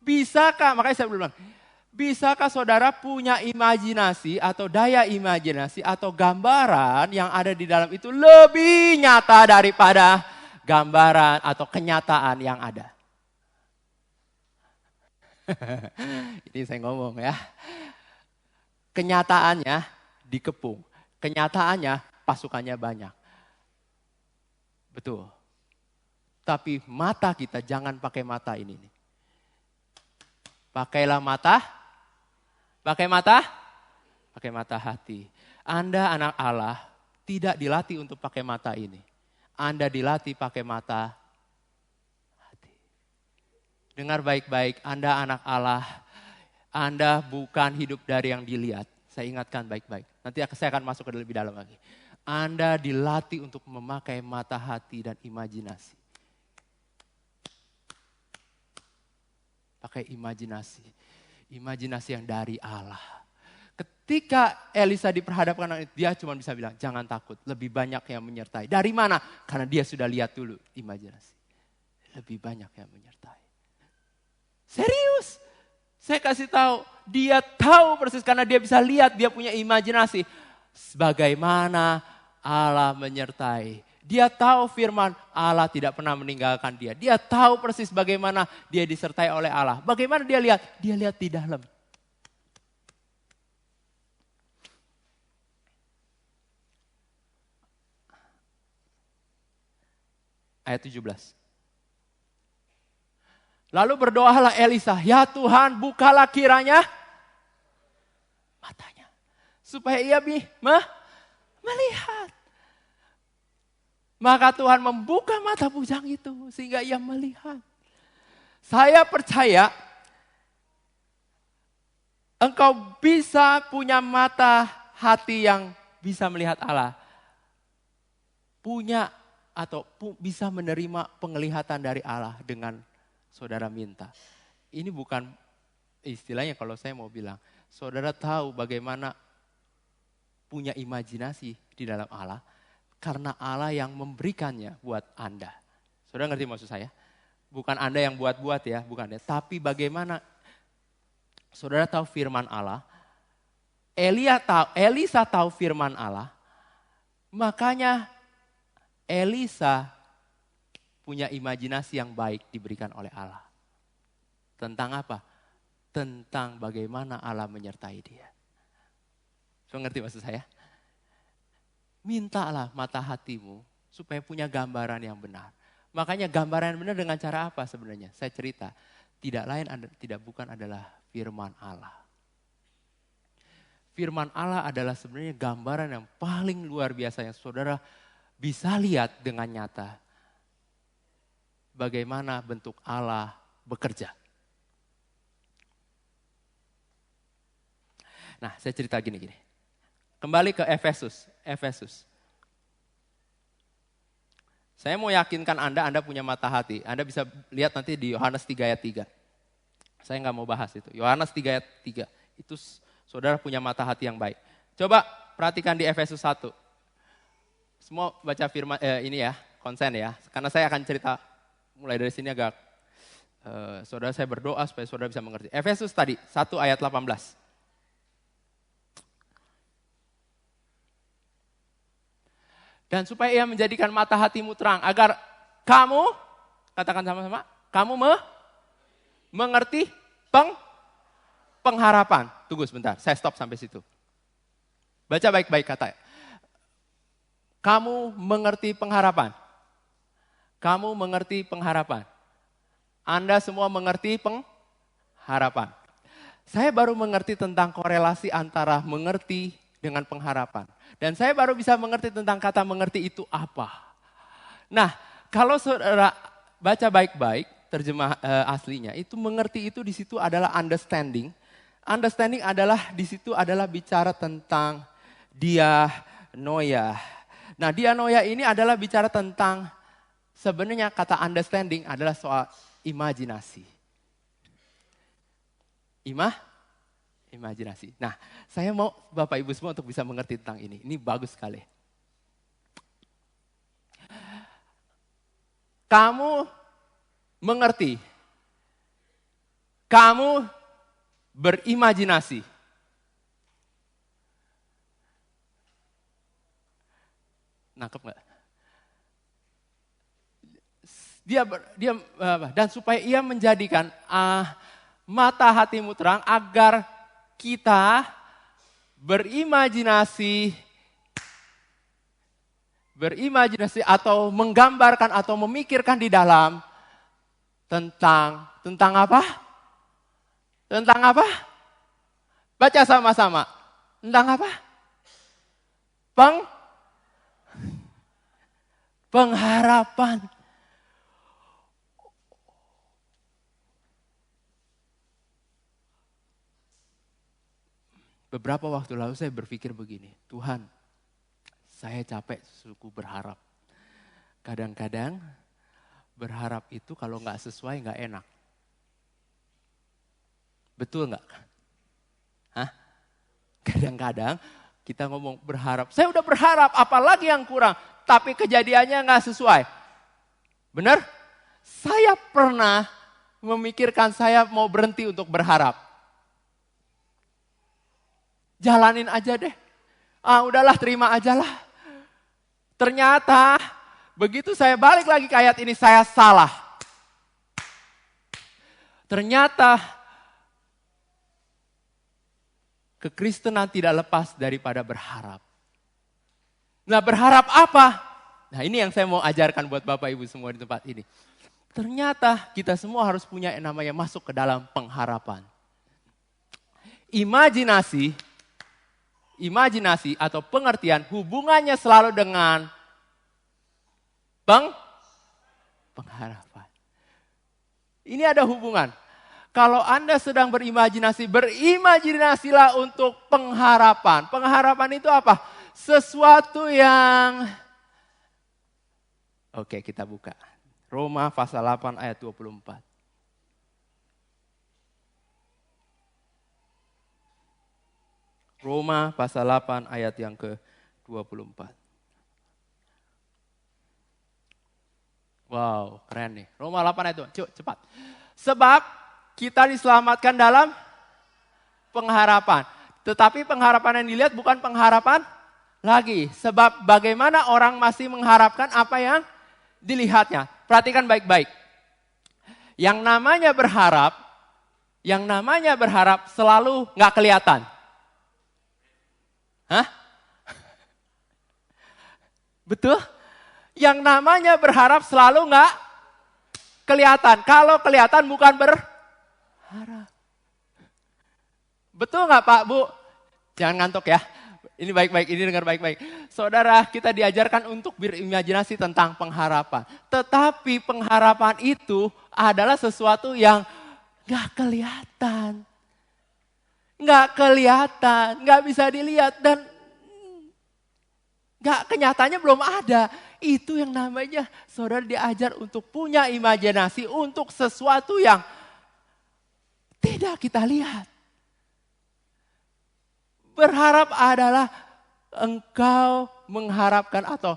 Bisakah, makanya saya bilang, bisakah saudara punya imajinasi atau daya imajinasi atau gambaran yang ada di dalam itu lebih nyata daripada gambaran atau kenyataan yang ada? Ini saya ngomong ya. Kenyataannya dikepung. Kenyataannya pasukannya banyak. Betul. Tapi mata kita jangan pakai mata ini nih. Pakailah mata. Pakai mata? Pakai mata hati. Anda anak Allah tidak dilatih untuk pakai mata ini. Anda dilatih pakai mata hati. Dengar baik-baik, Anda anak Allah. Anda bukan hidup dari yang dilihat. Saya ingatkan baik-baik. Nanti saya akan masuk ke lebih dalam lagi. Anda dilatih untuk memakai mata hati dan imajinasi. Pakai imajinasi. Imajinasi yang dari Allah. Ketika Elisa diperhadapkan, dia cuma bisa bilang, jangan takut. Lebih banyak yang menyertai. Dari mana? Karena dia sudah lihat dulu imajinasi. Lebih banyak yang menyertai. Serius. Saya kasih tahu. Dia tahu persis karena dia bisa lihat. Dia punya imajinasi. Bagaimana Allah menyertai. Dia tahu firman Allah tidak pernah meninggalkan dia. Dia tahu persis bagaimana dia disertai oleh Allah. Bagaimana dia lihat? Dia lihat di dalam. Ayat 17. Lalu berdoalah Elisa, ya Tuhan bukalah kiranya matanya. Supaya ia melihat. Maka Tuhan membuka mata bujang itu sehingga ia melihat. Saya percaya engkau bisa punya mata hati yang bisa melihat Allah. Punya atau bisa menerima penglihatan dari Allah dengan saudara minta. Ini bukan istilahnya kalau saya mau bilang. Saudara tahu bagaimana punya imajinasi di dalam Allah. Karena Allah yang memberikannya buat Anda. Saudara ngerti maksud saya? Bukan Anda yang buat-buat ya, bukan ya. Tapi bagaimana saudara tahu firman Allah. Elisa tahu firman Allah. Makanya Elisa punya imajinasi yang baik diberikan oleh Allah. Tentang apa? Tentang bagaimana Allah menyertai dia. Saudara ngerti maksud saya? Mintalah mata hatimu supaya punya gambaran yang benar. Makanya gambaran yang benar dengan cara apa sebenarnya? Saya cerita, tidak bukan adalah firman Allah. Firman Allah adalah sebenarnya gambaran yang paling luar biasa yang saudara bisa lihat dengan nyata. Bagaimana bentuk Allah bekerja. Nah, saya cerita gini. Kembali ke Efesus. Saya mau yakinkan Anda punya mata hati. Anda bisa lihat nanti di Yohanes 3 ayat 3. Saya nggak mau bahas itu. Yohanes 3 ayat 3. Itu saudara punya mata hati yang baik. Coba perhatikan di Efesus 1. Semua baca firman ini ya, konsen ya. Karena saya akan cerita mulai dari sini agak saudara saya berdoa supaya saudara bisa mengerti. Efesus tadi 1 ayat 18. Dan supaya ia menjadikan mata hatimu terang. Agar kamu, katakan sama-sama, kamu mengerti pengharapan. Tunggu sebentar, saya stop sampai situ. Baca baik-baik kata. Kamu mengerti pengharapan. Kamu mengerti pengharapan. Anda semua mengerti pengharapan. Saya baru mengerti tentang korelasi antara mengerti dengan pengharapan. Dan saya baru bisa mengerti tentang kata mengerti itu apa. Nah, kalau saudara baca baik-baik terjemah aslinya, itu mengerti itu di situ adalah understanding. Understanding adalah di situ adalah bicara tentang dianoia. Nah, dianoia ini adalah bicara tentang sebenarnya kata understanding adalah soal imajinasi. Imajinasi. Nah, saya mau Bapak Ibu semua untuk bisa mengerti tentang ini. Ini bagus sekali. Kamu mengerti. Kamu berimajinasi. Nangkep nggak? Dan supaya ia menjadikan mata hatimu terang agar kita berimajinasi atau menggambarkan atau memikirkan di dalam tentang apa? Tentang apa? Baca sama-sama. Tentang apa? Pengharapan. Beberapa waktu lalu saya berpikir begini, Tuhan, saya capek suku berharap. Kadang-kadang berharap itu kalau nggak sesuai nggak enak. Betul nggak? Hah? Kadang-kadang kita ngomong berharap, saya udah berharap apalagi yang kurang, tapi kejadiannya nggak sesuai. Benar? Saya pernah memikirkan saya mau berhenti untuk berharap. Jalanin aja deh. Udahlah terima aja lah. Ternyata begitu saya balik lagi ke ayat ini saya salah. Ternyata kekristenan tidak lepas daripada berharap. Nah, berharap apa? Nah, ini yang saya mau ajarkan buat Bapak Ibu semua di tempat ini. Ternyata kita semua harus punya yang namanya masuk ke dalam pengharapan. Imajinasi atau pengertian hubungannya selalu dengan pengharapan. Ini ada hubungan. Kalau Anda sedang berimajinasi, berimajinasilah untuk pengharapan. Pengharapan itu apa? Sesuatu yang... Oke, kita buka. Roma pasal 8 ayat 24. Roma pasal 8 ayat yang ke-24. Wow, keren nih. Roma 8 ayat 2. Cuk, cepat. Sebab kita diselamatkan dalam pengharapan. Tetapi pengharapan yang dilihat bukan pengharapan lagi. Sebab bagaimana orang masih mengharapkan apa yang dilihatnya. Perhatikan baik-baik. Yang namanya berharap selalu nggak kelihatan. Hah? Betul? Yang namanya berharap selalu nggak kelihatan. Kalau kelihatan bukan berharap. Betul nggak Pak, Bu? Jangan ngantuk ya. Ini baik-baik, ini dengar baik-baik. Saudara, kita diajarkan untuk berimajinasi tentang pengharapan. Tetapi pengharapan itu adalah sesuatu yang nggak kelihatan. Nggak kelihatan, nggak bisa dilihat dan kenyataannya belum ada. Itu yang namanya saudara diajar untuk punya imajinasi untuk sesuatu yang tidak kita lihat. Berharap adalah engkau mengharapkan atau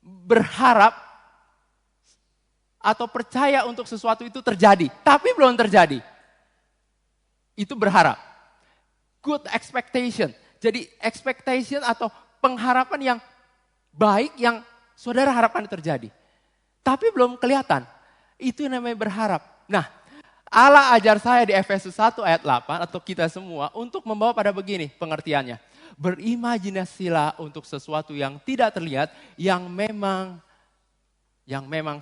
berharap atau percaya untuk sesuatu itu terjadi, tapi belum terjadi. Itu berharap. Good expectation. Jadi expectation atau pengharapan yang baik yang saudara harapkan terjadi. Tapi belum kelihatan. Itu yang namanya berharap. Nah, Allah ajar saya di Efesus 1 ayat 8 atau kita semua untuk membawa pada begini pengertiannya. Berimajinasilah untuk sesuatu yang tidak terlihat yang memang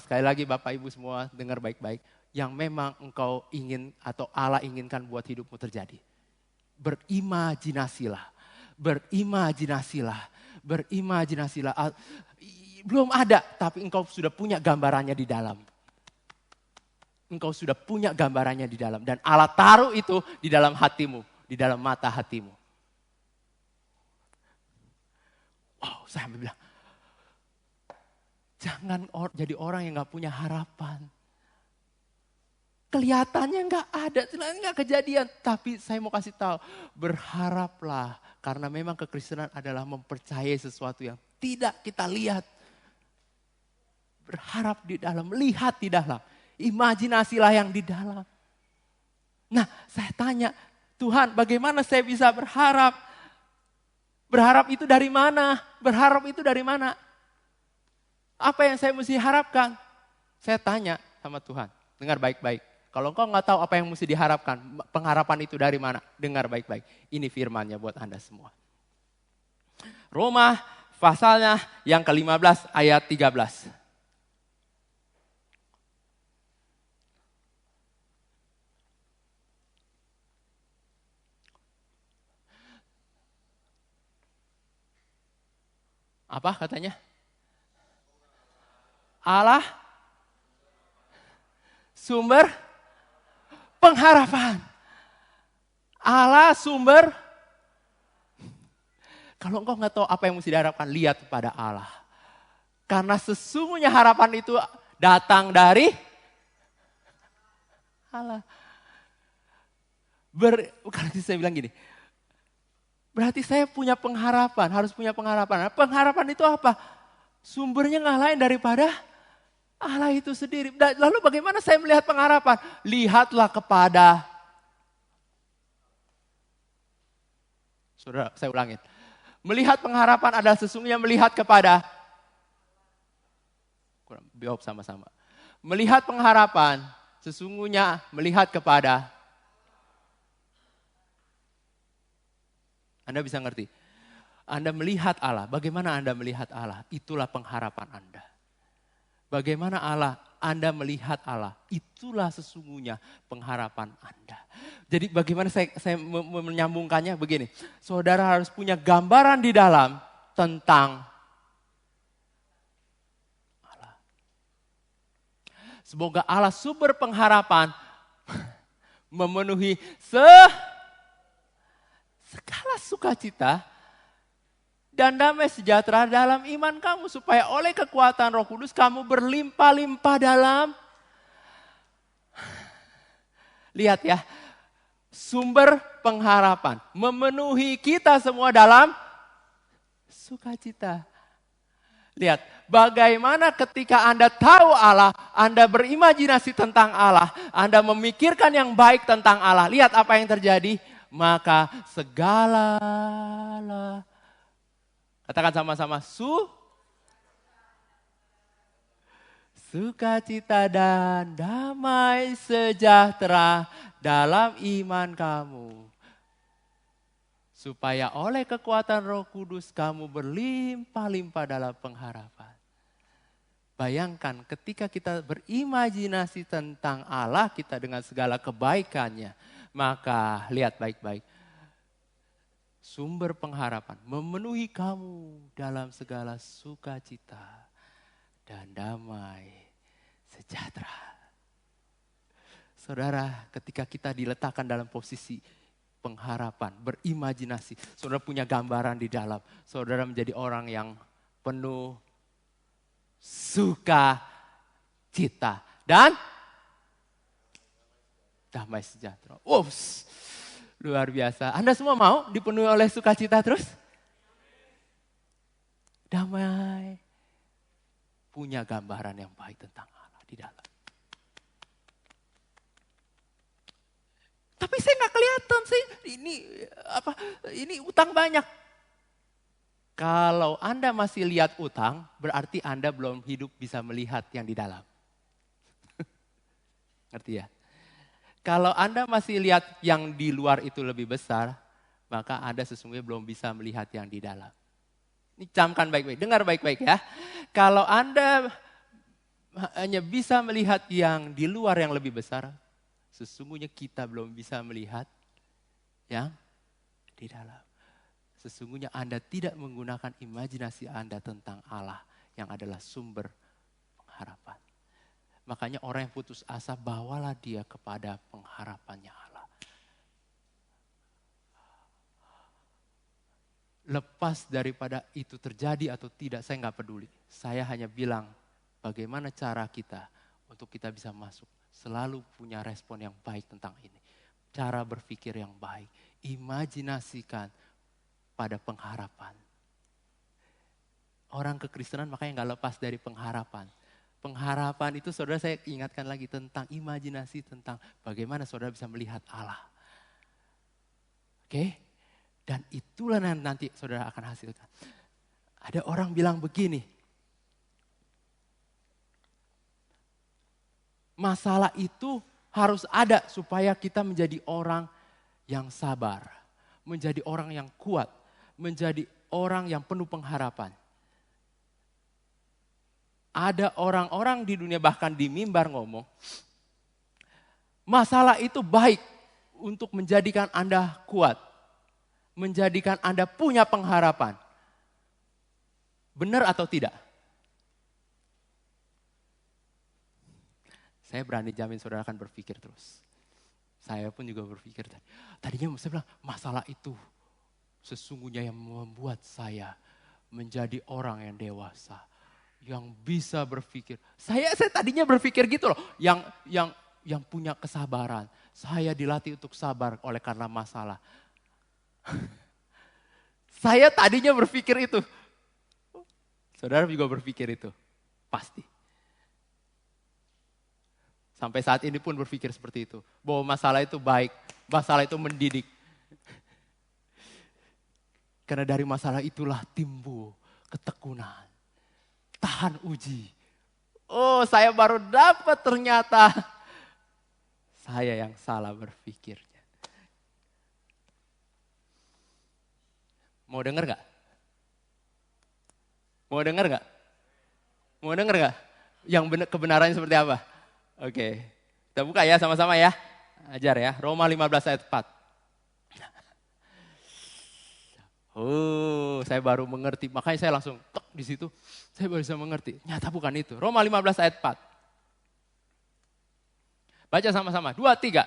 sekali lagi Bapak Ibu semua dengar baik-baik. Yang memang engkau ingin atau Allah inginkan buat hidupmu terjadi. Berimajinasilah. Belum ada, tapi engkau sudah punya gambarannya di dalam. Engkau sudah punya gambarannya di dalam. Dan Allah taruh itu di dalam hatimu, di dalam mata hatimu. Wow, saya bilang, jangan jadi orang yang gak punya harapan. Kelihatannya nggak ada, nggak kejadian. Tapi saya mau kasih tahu, berharaplah. Karena memang kekristenan adalah mempercayai sesuatu yang tidak kita lihat. Berharap di dalam, lihat di dalam. Imajinasilah yang di dalam. Nah, saya tanya, Tuhan bagaimana saya bisa berharap? Berharap itu dari mana? Berharap itu dari mana? Apa yang saya mesti harapkan? Saya tanya sama Tuhan, dengar baik-baik. Kalau engkau nggak tahu apa yang mesti diharapkan, pengharapan itu dari mana? Dengar baik-baik. Ini firman-Nya buat Anda semua. Roma pasalnya yang ke-15 ayat 13. Apa katanya? Allah sumber pengharapan. Allah sumber. Kalau engkau nggak tahu apa yang mesti diharapkan, lihat kepada Allah. Karena sesungguhnya harapan itu datang dari Allah. Kalau saya bilang gini, berarti saya punya pengharapan, harus punya pengharapan. Nah, pengharapan itu apa? Sumbernya nggak lain daripada Allah itu sendiri. Lalu bagaimana saya melihat pengharapan? Lihatlah kepada, saudara, saya ulangin. Melihat pengharapan adalah sesungguhnya melihat kepada, kurang jawab sama-sama. Melihat pengharapan, sesungguhnya melihat kepada, Anda bisa ngerti? Anda melihat Allah, bagaimana Anda melihat Allah? Itulah pengharapan Anda. Bagaimana Anda melihat Allah, itulah sesungguhnya pengharapan Anda. Jadi bagaimana saya menyambungkannya begini. Saudara harus punya gambaran di dalam tentang Allah. Semoga Allah sumber pengharapan memenuhi segala sukacita dan damai sejahtera dalam iman kamu. Supaya oleh kekuatan Roh Kudus kamu berlimpah-limpah dalam. Lihat ya, sumber pengharapan memenuhi kita semua dalam sukacita. Lihat, bagaimana ketika Anda tahu Allah, Anda berimajinasi tentang Allah, Anda memikirkan yang baik tentang Allah. Lihat apa yang terjadi, maka segala, katakan sama-sama, sukacita dan damai sejahtera dalam iman kamu. Supaya oleh kekuatan Roh Kudus kamu berlimpah-limpah dalam pengharapan. Bayangkan ketika kita berimajinasi tentang Allah kita dengan segala kebaikannya. Maka lihat baik-baik. Sumber pengharapan memenuhi kamu dalam segala sukacita dan damai sejahtera. Saudara, ketika kita diletakkan dalam posisi pengharapan, berimajinasi, saudara punya gambaran di dalam, saudara menjadi orang yang penuh sukacita dan damai sejahtera. Ups. Luar biasa. Anda semua mau dipenuhi oleh sukacita terus? Damai. Punya gambaran yang baik tentang Allah di dalam. Tapi saya nggak kelihatan. Ini utang banyak. Kalau Anda masih lihat utang, berarti Anda belum hidup bisa melihat yang di dalam. Ngerti ya? Kalau Anda masih lihat yang di luar itu lebih besar, maka Anda sesungguhnya belum bisa melihat yang di dalam. Ini camkan baik-baik, dengar baik-baik ya. Kalau Anda hanya bisa melihat yang di luar yang lebih besar, sesungguhnya kita belum bisa melihat yang di dalam. Sesungguhnya Anda tidak menggunakan imajinasi Anda tentang Allah yang adalah sumber pengharapan. Makanya orang yang putus asa, bawalah dia kepada pengharapannya Allah. Lepas daripada itu terjadi atau tidak, saya nggak peduli. Saya hanya bilang bagaimana cara kita untuk kita bisa masuk. Selalu punya respon yang baik tentang ini. Cara berpikir yang baik. Imajinasikan pada pengharapan. Orang kekristenan makanya nggak lepas dari pengharapan. Pengharapan itu saudara, saya ingatkan lagi tentang imajinasi, tentang bagaimana saudara bisa melihat Allah. Oke? Dan itulah yang nanti saudara akan hasilkan. Ada orang bilang begini. Masalah itu harus ada supaya kita menjadi orang yang sabar. Menjadi orang yang kuat. Menjadi orang yang penuh pengharapan. Ada orang-orang di dunia bahkan di mimbar ngomong, masalah itu baik untuk menjadikan Anda kuat. Menjadikan Anda punya pengharapan. Benar atau tidak? Saya berani jamin saudara akan berpikir terus. Saya pun juga berpikir tadi. Tadinya saya bilang, masalah itu sesungguhnya yang membuat saya menjadi orang yang dewasa. Yang bisa berpikir. Saya tadinya berpikir gitu loh. Yang punya kesabaran. Saya dilatih untuk sabar oleh karena masalah. Saya tadinya berpikir itu. Saudara juga berpikir itu. Pasti. Sampai saat ini pun berpikir seperti itu. Bahwa masalah itu baik. Masalah itu mendidik. Karena dari masalah itulah timbul ketekunan. Tahan uji. Oh, saya baru dapat ternyata. Saya yang salah berpikirnya. Mau dengar gak? Mau dengar gak? Mau dengar gak? Yang kebenarannya seperti apa? Oke, kita buka ya sama-sama ya. Ajar ya, Roma 15 ayat 4. Oh, saya baru mengerti. Makanya saya langsung tok di situ. Saya baru bisa mengerti. Nyata bukan itu. Roma 15 ayat 4. Baca sama-sama. 2, 3.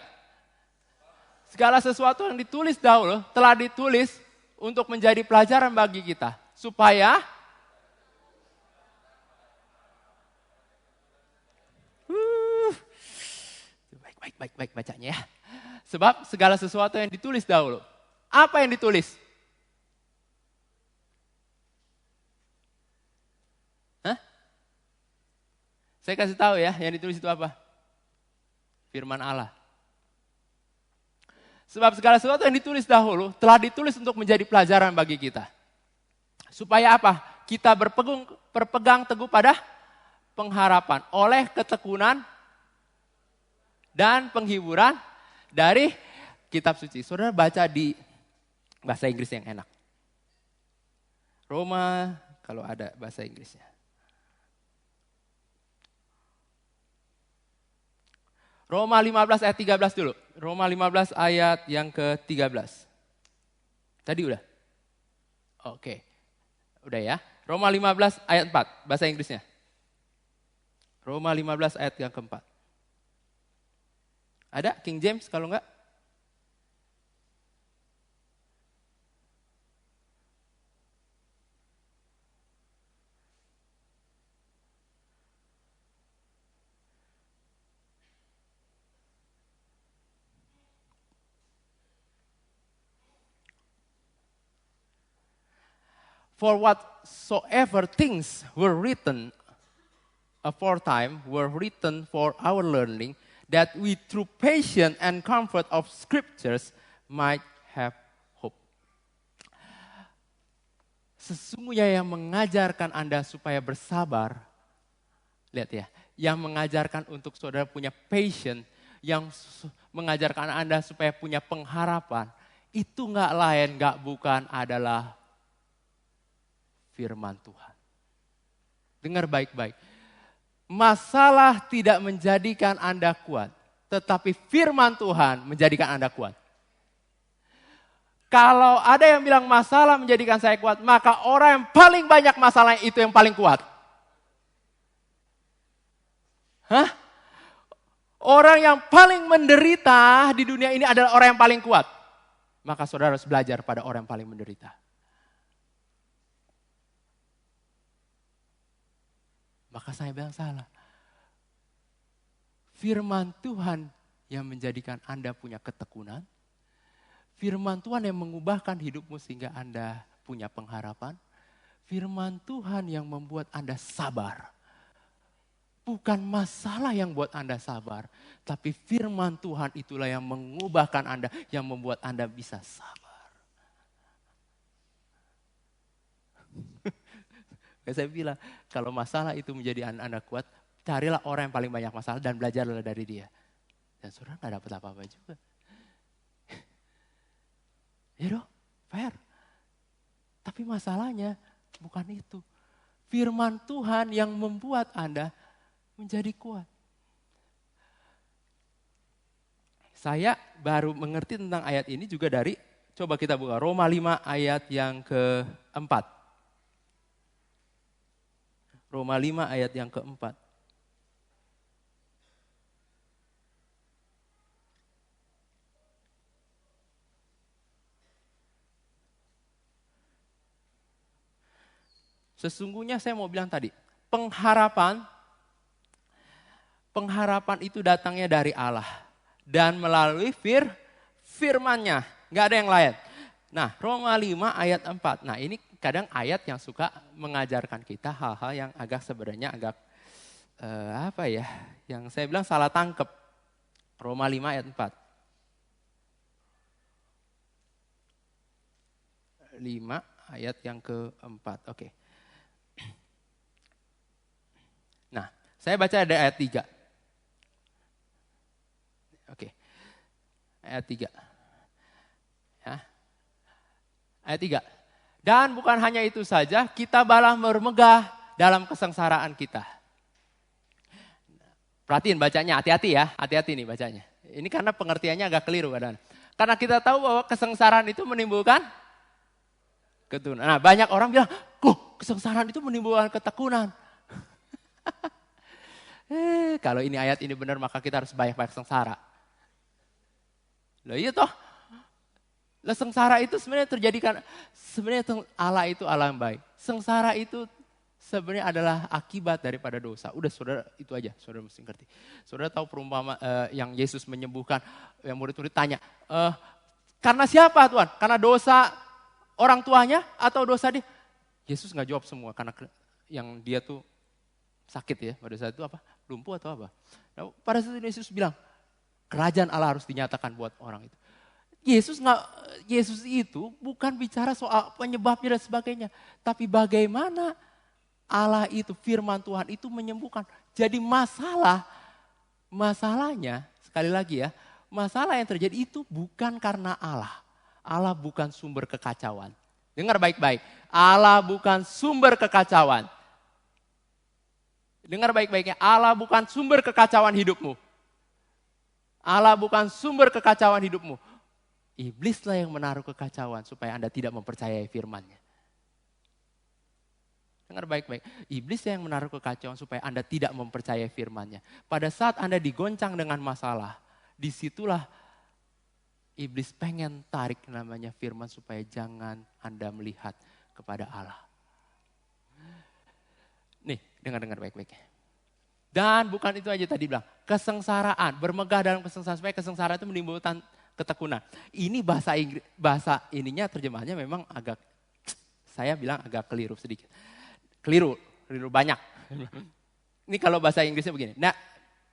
Segala sesuatu yang ditulis dahulu telah ditulis untuk menjadi pelajaran bagi kita. Supaya baik bacanya ya. Sebab segala sesuatu yang ditulis dahulu. Apa yang ditulis? Hah? Saya kasih tahu ya, yang ditulis itu apa? Firman Allah. Sebab segala sesuatu yang ditulis dahulu telah ditulis untuk menjadi pelajaran bagi kita. Supaya apa? Kita berpegang teguh pada pengharapan oleh ketekunan dan penghiburan dari kitab suci. Saudara baca di bahasa Inggris yang enak. Roma kalau ada bahasa Inggrisnya. Roma 15 ayat 13 dulu. Roma 15 ayat yang ke-13. Tadi udah? Oke. Udah ya. Roma 15 ayat 4 bahasa Inggrisnya. Roma 15 ayat yang keempat. Ada King James kalau enggak? For whatsoever things were written aforetime were written for our learning, that we through patience and comfort of scriptures might have hope. Sesungguhnya yang mengajarkan Anda supaya bersabar, lihat ya, yang mengajarkan untuk saudara punya patience, yang mengajarkan Anda supaya punya pengharapan, itu enggak lain, enggak bukan adalah firman Tuhan. Dengar baik-baik. Masalah tidak menjadikan Anda kuat, tetapi firman Tuhan menjadikan Anda kuat. Kalau ada yang bilang masalah menjadikan saya kuat, maka orang yang paling banyak masalah itu yang paling kuat. Hah? Orang yang paling menderita di dunia ini adalah orang yang paling kuat. Maka saudara harus belajar pada orang yang paling menderita. Maka saya bilang salah. Firman Tuhan yang menjadikan Anda punya ketekunan. Firman Tuhan yang mengubahkan hidupmu sehingga Anda punya pengharapan. Firman Tuhan yang membuat Anda sabar. Bukan masalah yang buat Anda sabar. Tapi firman Tuhan itulah yang mengubahkan Anda. Yang membuat Anda bisa sabar. Saya bilang, kalau masalah itu menjadi anak kuat, carilah orang yang paling banyak masalah dan belajarlah dari dia. Dan saudara gak dapat apa-apa juga. Ya dong, fair. Tapi masalahnya bukan itu. Firman Tuhan yang membuat Anda menjadi kuat. Saya baru mengerti tentang ayat ini juga dari, coba kita buka Roma 5 ayat yang keempat. Roma 5 ayat yang keempat. Sesungguhnya saya mau bilang tadi, pengharapan itu datangnya dari Allah. Dan melalui firman-Nya, nggak ada yang lain. Nah, Roma 5 ayat 4. Nah, ini kadang ayat yang suka mengajarkan kita hal-hal yang sebenarnya agak yang saya bilang salah tangkep. Roma 5 ayat 4. 5 ayat yang keempat. Oke. Nah, saya baca ada ayat 3. Oke. Ayat 3. Ya. Ayat 3. Dan bukan hanya itu saja, kita malah bermegah dalam kesengsaraan kita. Perhatiin bacanya, hati-hati ya, hati-hati nih bacanya. Ini karena pengertiannya agak keliru kadang. Karena kita tahu bahwa kesengsaraan itu menimbulkan ketekunan. Nah, banyak orang bilang, kesengsaraan itu menimbulkan ketekunan. Kalau ini ayat ini benar maka kita harus banyak-banyak sengsara. Loh iya toh. Lah sengsara itu sebenarnya terjadi karena sebenarnya Allah itu Allah yang baik. Sengsara itu sebenarnya adalah akibat daripada dosa. Udah saudara itu aja, saudara mesti ngerti. Saudara tahu perumpamaan yang Yesus menyembuhkan, yang murid-murid tanya, karena siapa Tuhan? Karena dosa orang tuanya atau dosa dia? Yesus nggak jawab semua karena yang dia tuh sakit ya pada saat itu apa? Lumpuh atau apa? Nah, pada saat itu Yesus bilang, kerajaan Allah harus dinyatakan buat orang itu. Yesus itu bukan bicara soal penyebabnya dan sebagainya, tapi bagaimana Allah itu, firman Tuhan itu menyembuhkan. Jadi masalahnya sekali lagi ya, masalah yang terjadi itu bukan karena Allah. Allah bukan sumber kekacauan. Dengar baik-baik, Allah bukan sumber kekacauan. Dengar baik-baiknya, Allah bukan sumber kekacauan hidupmu. Allah bukan sumber kekacauan hidupmu. Iblislah yang menaruh kekacauan supaya Anda tidak mempercayai firman-Nya. Dengar baik-baik, iblis yang menaruh kekacauan supaya Anda tidak mempercayai firman-Nya. Pada saat Anda digoncang dengan masalah, disitulah iblis pengen tarik namanya firman supaya jangan Anda melihat kepada Allah. Nih, dengar baik-baik. Dan bukan itu aja tadi bilang, kesengsaraan, bermegah dalam kesengsaraan supaya kesengsaraan itu menimbulkan ketekunan. Ini bahasa ininya terjemahannya memang agak, saya bilang agak keliru sedikit. Keliru banyak. Ini kalau bahasa Inggrisnya begini. Nah,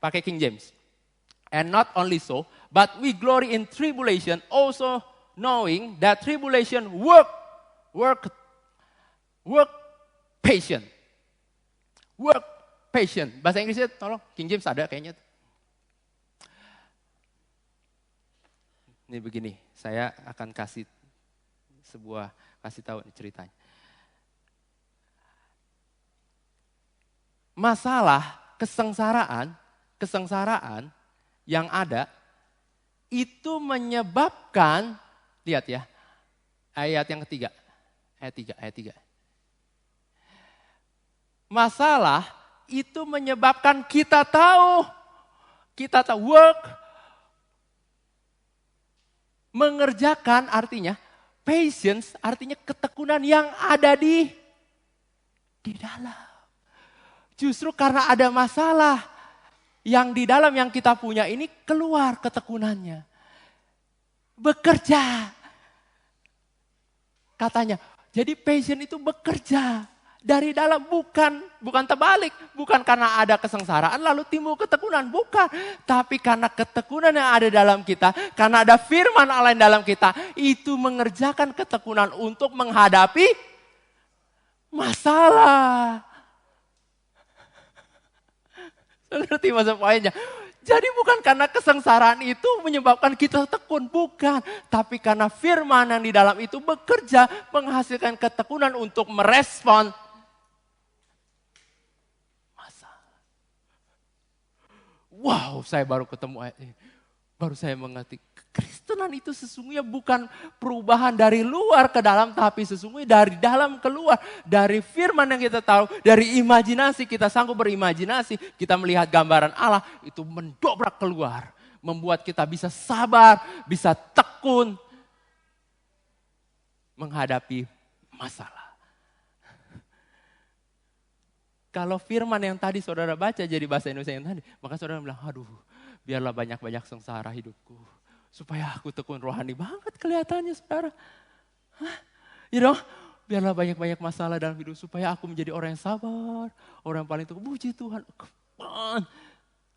pakai King James. And not only so, but we glory in tribulation, also knowing that tribulation work patient. Work patient. Bahasa Inggrisnya tolong, King James ada kayaknya. Ini begini, saya akan kasih tahu ceritanya. Masalah kesengsaraan yang ada itu menyebabkan, lihat ya, ayat yang ketiga, ayat 3. Masalah itu menyebabkan kita tahu work, mengerjakan artinya, patience artinya ketekunan yang ada di dalam. Justru karena ada masalah yang di dalam yang kita punya ini keluar ketekunannya. Bekerja. Katanya, jadi patience itu bekerja. Dari dalam bukan terbalik, bukan karena ada kesengsaraan lalu timbul ketekunan, bukan. Tapi karena ketekunan yang ada dalam kita, karena ada firman Allah yang dalam kita, itu mengerjakan ketekunan untuk menghadapi masalah. Ngerti maksud poinnya? Jadi bukan karena kesengsaraan itu menyebabkan kita tekun, bukan. Tapi karena firman yang di dalam itu bekerja menghasilkan ketekunan untuk merespon masalah. Wow, saya baru ketemu ayat ini. Baru saya mengerti, kekristenan itu sesungguhnya bukan perubahan dari luar ke dalam, tapi sesungguhnya dari dalam keluar. Dari firman yang kita tahu, dari imajinasi, kita sanggup berimajinasi, kita melihat gambaran Allah, itu mendobrak keluar. Membuat kita bisa sabar, bisa tekun, menghadapi masalah. Kalau firman yang tadi saudara baca jadi bahasa Indonesia yang tadi, maka saudara bilang, aduh, biarlah banyak-banyak sengsara hidupku. Supaya aku tekun rohani banget kelihatannya saudara. Hah? Ya dong, biarlah banyak-banyak masalah dalam hidup supaya aku menjadi orang yang sabar. Orang yang paling tekun, puji Tuhan.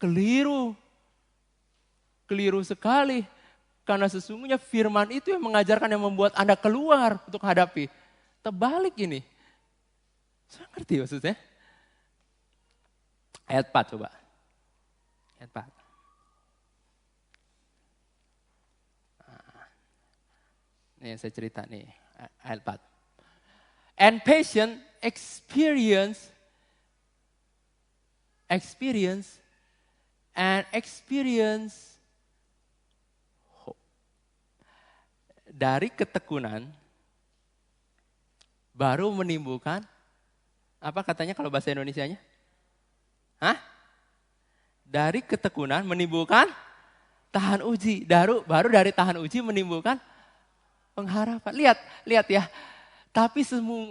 Keliru. Keliru sekali. Karena sesungguhnya firman itu yang mengajarkan, yang membuat Anda keluar untuk hadapi. Terbalik ini. Saya ngerti maksudnya. Ayat 4 coba. Ayat 4. Ini yang saya cerita nih, ayat 4. And patient experience hope. Dari ketekunan baru menimbulkan, apa katanya kalau bahasa Indonesianya? Hah? Dari ketekunan menimbulkan tahan uji. Baru dari tahan uji menimbulkan pengharapan. Lihat ya. Tapi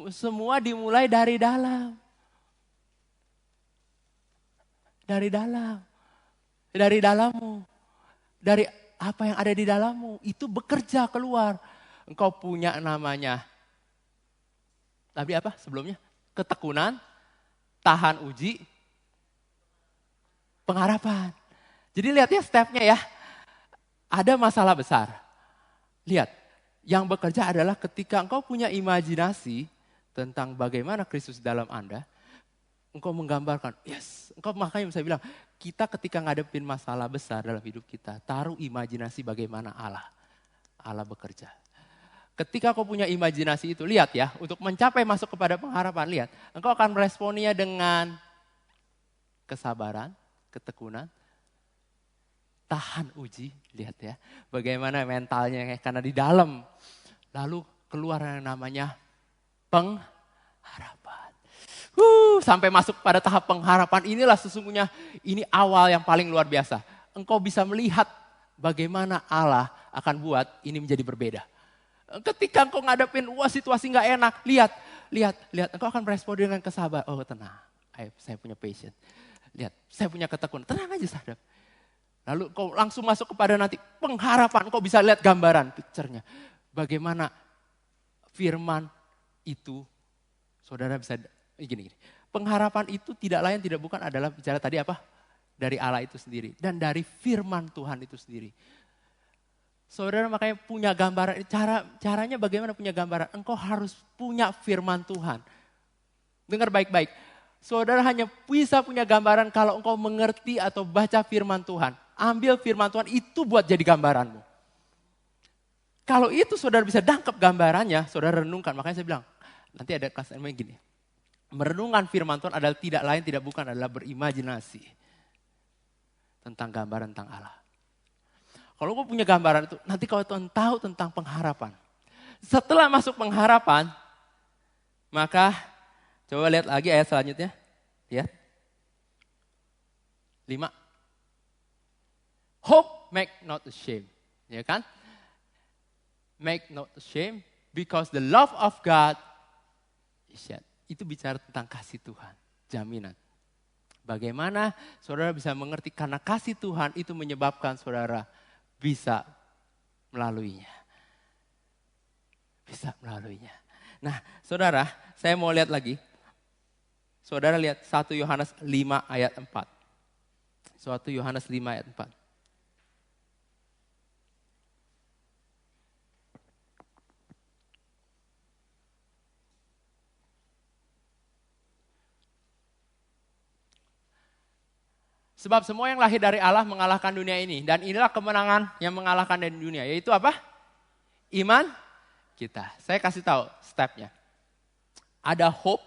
semua dimulai dari dalam. Dari dalam. Dari dalammu. Dari apa yang ada di dalammu. Itu bekerja keluar. Engkau punya namanya. Tapi apa sebelumnya? Ketekunan, tahan uji, pengharapan. Jadi lihat ya stepnya ya. Ada masalah besar. Lihat. Yang bekerja adalah ketika engkau punya imajinasi tentang bagaimana Kristus dalam Anda, engkau menggambarkan, yes, engkau makanya saya bilang, kita ketika ngadepin masalah besar dalam hidup kita, taruh imajinasi bagaimana Allah bekerja. Ketika kau punya imajinasi itu, lihat ya, untuk mencapai masuk kepada pengharapan, lihat, engkau akan meresponnya dengan kesabaran, ketekunan, tahan uji, lihat ya, bagaimana mentalnya, karena di dalam, lalu keluar yang namanya pengharapan. Sampai masuk pada tahap pengharapan, inilah sesungguhnya, ini awal yang paling luar biasa. Engkau bisa melihat bagaimana Allah akan buat ini menjadi berbeda. Ketika engkau ngadepin, situasi gak enak, lihat, engkau akan merespon dengan kesabaran. Oh tenang, saya punya patience. Lihat, saya punya ketekunan, tenang aja sadap. Lalu kau langsung masuk kepada nanti pengharapan. Kau bisa lihat gambaran, picture-nya. Bagaimana firman itu, saudara bisa gini. Pengharapan itu tidak lain tidak bukan adalah bicara tadi apa? Dari Allah itu sendiri. Dan dari firman Tuhan itu sendiri. Saudara makanya punya gambaran. Caranya bagaimana punya gambaran? Engkau harus punya firman Tuhan. Dengar baik-baik. Saudara hanya bisa punya gambaran kalau engkau mengerti atau baca firman Tuhan. Ambil firman Tuhan itu buat jadi gambaranmu. Kalau itu saudara bisa dangkap gambarannya, saudara renungkan. Makanya saya bilang, nanti ada kelas ilmu gini. Merenungkan firman Tuhan adalah tidak lain, tidak bukan adalah berimajinasi. Tentang gambaran tentang Allah. Kalau kau punya gambaran itu, nanti kau tahu tentang pengharapan. Setelah masuk pengharapan, maka coba lihat lagi ayat selanjutnya. Lihat. 5. Hope make not ashamed. Ya kan? Make not ashamed because the love of God is shed. Itu bicara tentang kasih Tuhan. Jaminan. Bagaimana saudara bisa mengerti karena kasih Tuhan itu menyebabkan saudara bisa melaluinya. Bisa melaluinya. Nah saudara, saya mau lihat lagi. Saudara lihat 1 Yohanes 5 ayat 4. 1 Yohanes 5 ayat 4. Sebab semua yang lahir dari Allah mengalahkan dunia ini. Dan inilah kemenangan yang mengalahkan dari dunia. Yaitu apa? Iman kita. Saya kasih tahu stepnya. Ada hope.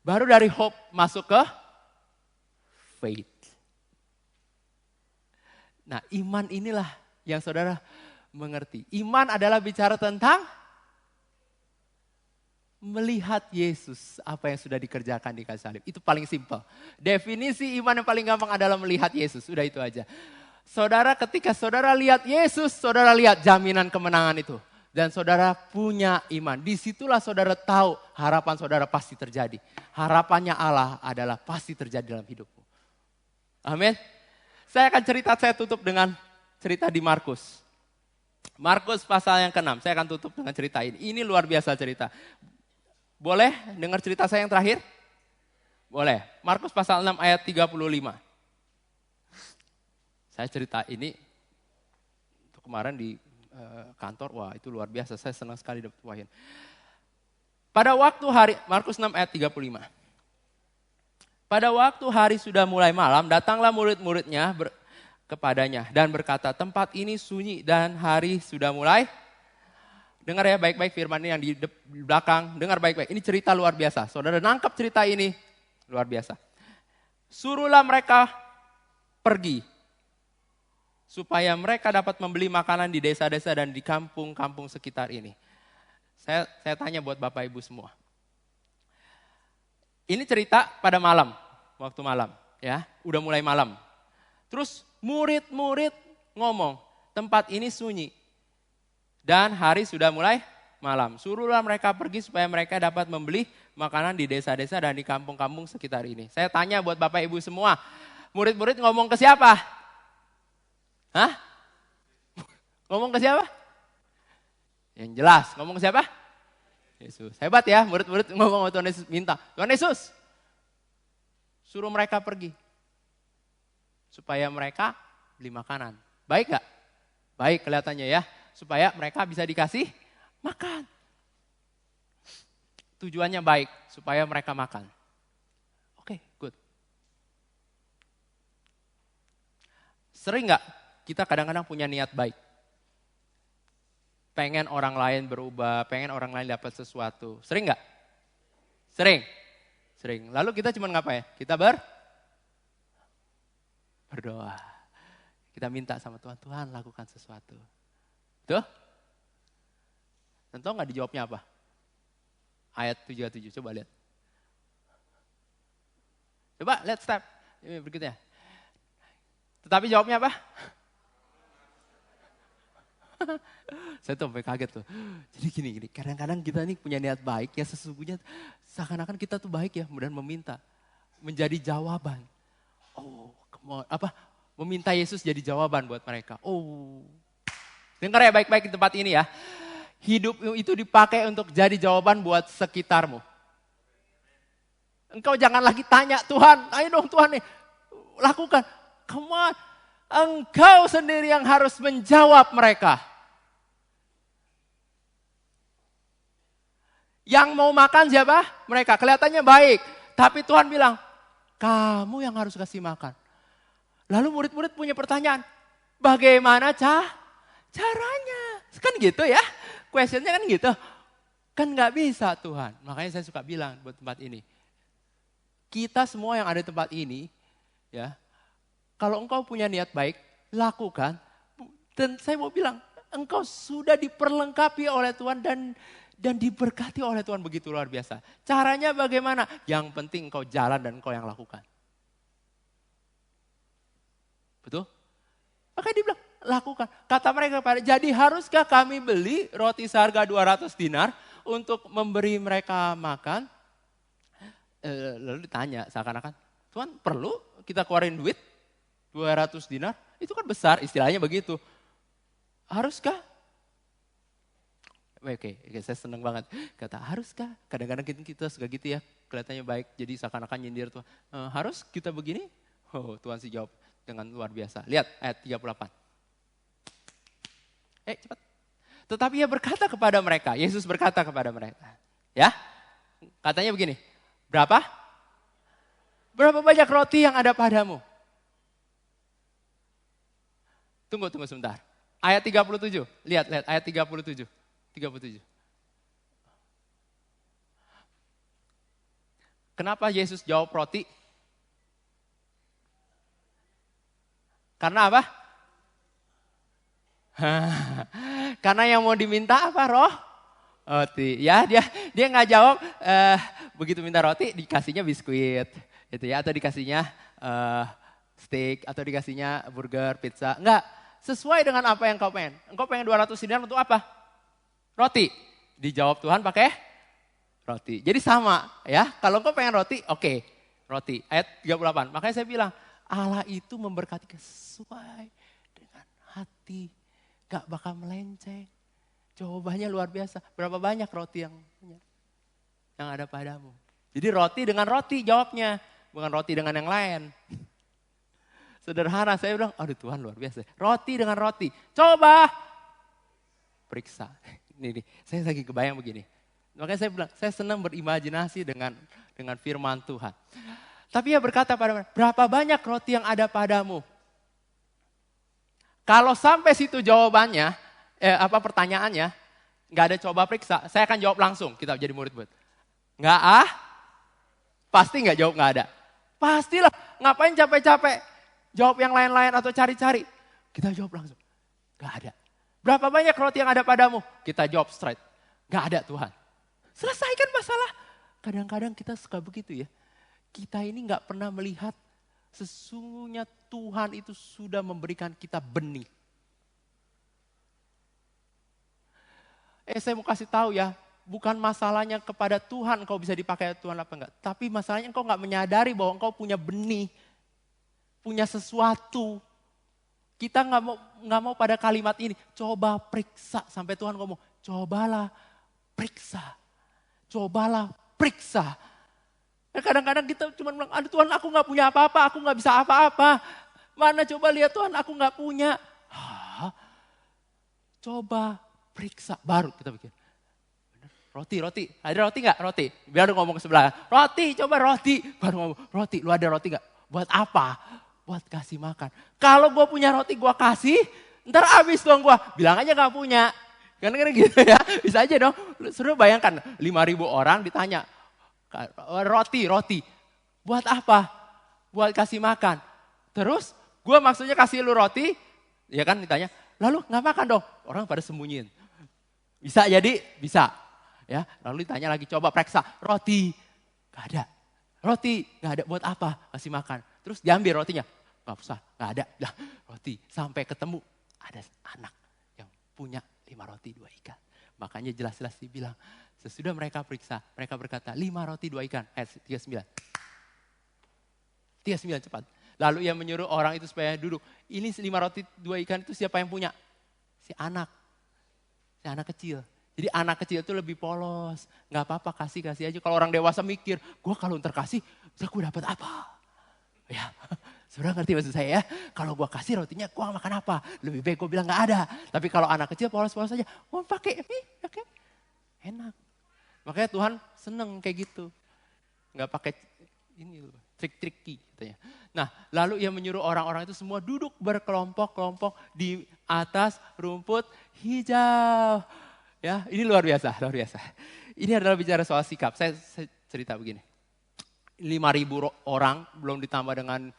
Baru dari hope masuk ke faith. Nah, iman inilah yang saudara mengerti. Iman adalah bicara tentang melihat Yesus, apa yang sudah dikerjakan di kayu salib. Itu paling simpel. Definisi iman yang paling gampang adalah melihat Yesus. Udah itu aja. Saudara, ketika saudara lihat Yesus, saudara lihat jaminan kemenangan itu. Dan saudara punya iman. Disitulah saudara tahu harapan saudara pasti terjadi. Harapannya Allah adalah pasti terjadi dalam hidupmu. Amin. Saya akan saya tutup dengan cerita di Markus. Markus pasal yang ke-6, saya akan tutup dengan cerita ini. Ini luar biasa cerita. Boleh dengar cerita saya yang terakhir? Boleh. Markus pasal 6 ayat 35. Saya cerita ini kemarin di kantor, wah itu luar biasa, saya senang sekali dapat wahyu. Pada waktu hari, Markus 6 ayat 35. Pada waktu hari sudah mulai malam, datanglah murid-muridnya kepadanya dan berkata, tempat ini sunyi dan hari sudah mulai. Dengar ya baik-baik firman ini yang di belakang, dengar baik-baik. Ini cerita luar biasa, saudara nangkap cerita ini, luar biasa. Suruhlah mereka pergi, supaya mereka dapat membeli makanan di desa-desa dan di kampung-kampung sekitar ini. Saya tanya buat Bapak Ibu semua. Ini cerita pada malam, waktu malam, ya, udah mulai malam. Terus murid-murid ngomong, tempat ini sunyi dan hari sudah mulai malam. Suruhlah mereka pergi supaya mereka dapat membeli makanan di desa-desa dan di kampung-kampung sekitar ini. Saya tanya buat Bapak Ibu semua, murid-murid ngomong ke siapa? Hah? Ngomong ke siapa? Yang jelas, ngomong ke siapa? Yesus. Hebat ya, murid-murid ngomong sama Tuhan Yesus, minta. Tuhan Yesus, suruh mereka pergi. Supaya mereka beli makanan. Baik gak? Baik kelihatannya ya. Supaya mereka bisa dikasih makan. Tujuannya baik, supaya mereka makan. Oke, good. Sering gak kita kadang-kadang punya niat baik? Pengen orang lain berubah, pengen orang lain dapat sesuatu. Sering gak? Sering. Sering. Lalu kita cuma ngapain? Kita berdoa. Kita minta sama Tuhan, Tuhan lakukan sesuatu. Tuh? Tentu gak dijawabnya apa? Ayat 77, coba lihat. Coba lihat step. Ini berikutnya. Tetapi jawabnya apa? Saya tuh sampai kaget tuh. Jadi gini, kadang-kadang kita nih punya niat baik ya, sesungguhnya seakan-akan kita tuh baik ya, kemudian meminta menjadi jawaban. Oh, meminta Yesus jadi jawaban buat mereka. Oh, dengar ya baik-baik di tempat ini ya. Hidup itu dipakai untuk jadi jawaban buat sekitarmu. Engkau jangan lagi tanya, Tuhan, ayo dong Tuhan nih, lakukan. Come on, engkau sendiri yang harus menjawab mereka. Yang mau makan siapa? Mereka. Kelihatannya baik. Tapi Tuhan bilang, kamu yang harus kasih makan. Lalu murid-murid punya pertanyaan. Bagaimana caranya? Kan gitu ya. Questionnya kan gitu. Kan gak bisa Tuhan. Makanya saya suka bilang buat tempat ini. Kita semua yang ada di tempat ini. Ya, kalau engkau punya niat baik, lakukan. Dan saya mau bilang, engkau sudah diperlengkapi oleh Tuhan dan diberkati oleh Tuhan begitu luar biasa. Caranya bagaimana? Yang penting engkau jalan dan engkau yang lakukan. Betul? Makanya dia bilang, lakukan. Kata mereka kepada, jadi haruskah kami beli roti seharga 200 dinar untuk memberi mereka makan? Lalu ditanya seakan-akan, Tuhan perlu kita keluarin duit 200 dinar? Itu kan besar, istilahnya begitu. Haruskah? Oke, saya senang banget. Kata, haruskah? Kadang-kadang kita suka gitu ya, kelihatannya baik, jadi seakan-akan nyindir Tuhan. Harus kita begini? Oh, Tuhan sih jawab dengan luar biasa. Lihat ayat 38. Cepat. Tetapi ia berkata kepada mereka, Yesus berkata kepada mereka. Ya, katanya begini, berapa? Berapa banyak roti yang ada padamu? Tunggu sebentar. Ayat 37, lihat ayat 37. Kenapa Yesus jawab roti? Karena apa? Karena yang mau diminta apa roh? Roti. Ya dia nggak jawab. Begitu minta roti dikasihnya biskuit, gitu ya, atau dikasihnya steak, atau dikasihnya burger, pizza. Enggak, sesuai dengan apa yang kau pengen. Engkau pengen 200 dinar untuk apa? Roti. Dijawab Tuhan pakai roti. Jadi sama ya, kalau engkau pengen roti, oke, roti. Ayat 38. Makanya saya bilang, Allah itu memberkati sesuai dengan hati. Gak bakal melenceng. Jawabannya luar biasa. Berapa banyak roti yang ada padamu? Jadi roti dengan roti jawabnya. Bukan roti dengan yang lain. Sederhana, saya bilang, aduh Tuhan luar biasa. Roti dengan roti. Coba periksa. Ini, saya lagi kebayang begini. Makanya saya bilang, saya senang berimajinasi dengan firman Tuhan. Tapi ia berkata pada mereka, berapa banyak roti yang ada padamu? Kalau sampai situ jawabannya, pertanyaannya, nggak ada coba periksa, saya akan jawab langsung, kita jadi murid-murid. Nggak pasti nggak jawab nggak ada. Pastilah, ngapain capek-capek jawab yang lain-lain atau cari-cari. Kita jawab langsung, nggak ada. Berapa banyak roti yang ada padamu? Kita jawab straight, nggak ada Tuhan. Selesaikan masalah. Kadang-kadang kita suka begitu ya. Kita ini nggak pernah melihat sesungguhnya Tuhan itu sudah memberikan kita benih. Saya mau kasih tahu ya, bukan masalahnya kepada Tuhan kau bisa dipakai Tuhan apa enggak. Tapi masalahnya engkau enggak menyadari bahwa engkau punya benih, punya sesuatu. Kita enggak mau pada kalimat ini, coba periksa. Sampai Tuhan ngomong, cobalah periksa. Cobalah periksa. Kadang-kadang kita cuma bilang, aduh Tuhan aku enggak punya apa-apa, aku enggak bisa apa-apa. Mana coba lihat Tuhan aku enggak punya. Coba periksa, baru kita pikir. Roti. Ada roti nggak? Roti. Biar ngomong ke sebelah. Roti, coba roti. Baru ngomong, roti, lu ada roti nggak? Buat apa? Buat kasih makan. Kalau gue punya roti, gue kasih. Ntar habis dong gue. Bilang aja gak punya. Kan gitu ya. Bisa aja dong. Suruh bayangkan, 5.000 orang ditanya. Roti. Buat apa? Buat kasih makan. Terus, gue maksudnya kasih lu roti. Ya kan ditanya. Lalu gak makan dong. Orang pada sembunyiin. Bisa jadi, bisa. Ya, lalu ditanya lagi, coba periksa. Roti, gak ada. Roti, gak ada, buat apa? Kasih makan. Terus diambil rotinya. Gak usah, gak ada. Lah, roti. Sampai ketemu, ada anak yang punya 5 roti 2 ikan. Makanya jelas-jelas dibilang, sesudah mereka periksa, mereka berkata, 5 roti 2 ikan. Ayat 39. 39 cepat. Lalu ia menyuruh orang itu supaya duduk. Ini 5 roti 2 ikan itu siapa yang punya? Si anak kecil. Jadi anak kecil itu lebih polos. Gak apa-apa kasih aja. Kalau orang dewasa mikir, gue kalau ntar kasih, gue dapat apa? Ya, saudara ngerti maksud saya ya? Kalau gue kasih rotinya, gue makan apa? Lebih baik gue bilang gak ada. Tapi kalau anak kecil polos-polos aja, mau pakai, enak. Makanya Tuhan seneng kayak gitu. Gak pakai ini trik-triki katanya. Nah, lalu ia menyuruh orang-orang itu semua duduk berkelompok-kelompok di atas rumput hijau. Ya, ini luar biasa. Ini adalah bicara soal sikap. Saya cerita begini. 5.000 orang belum ditambah dengan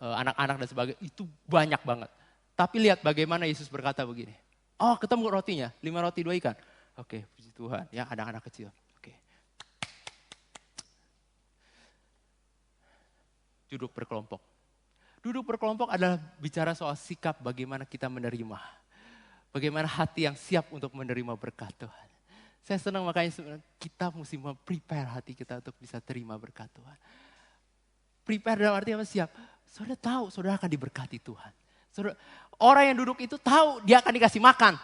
anak-anak dan sebagainya. Itu banyak banget. Tapi lihat bagaimana Yesus berkata begini. Oh, ketemu rotinya, 5 roti 2 ikan. Oke, puji Tuhan. Ya, ada anak kecil. Duduk berkelompok. Duduk berkelompok adalah bicara soal sikap bagaimana kita menerima. Bagaimana hati yang siap untuk menerima berkat Tuhan. Saya senang makanya kita mesti prepare hati kita untuk bisa terima berkat Tuhan. Prepare dalam arti apa? Siap. Saudara tahu, saudara akan diberkati Tuhan. Orang yang duduk itu tahu dia akan dikasih makan.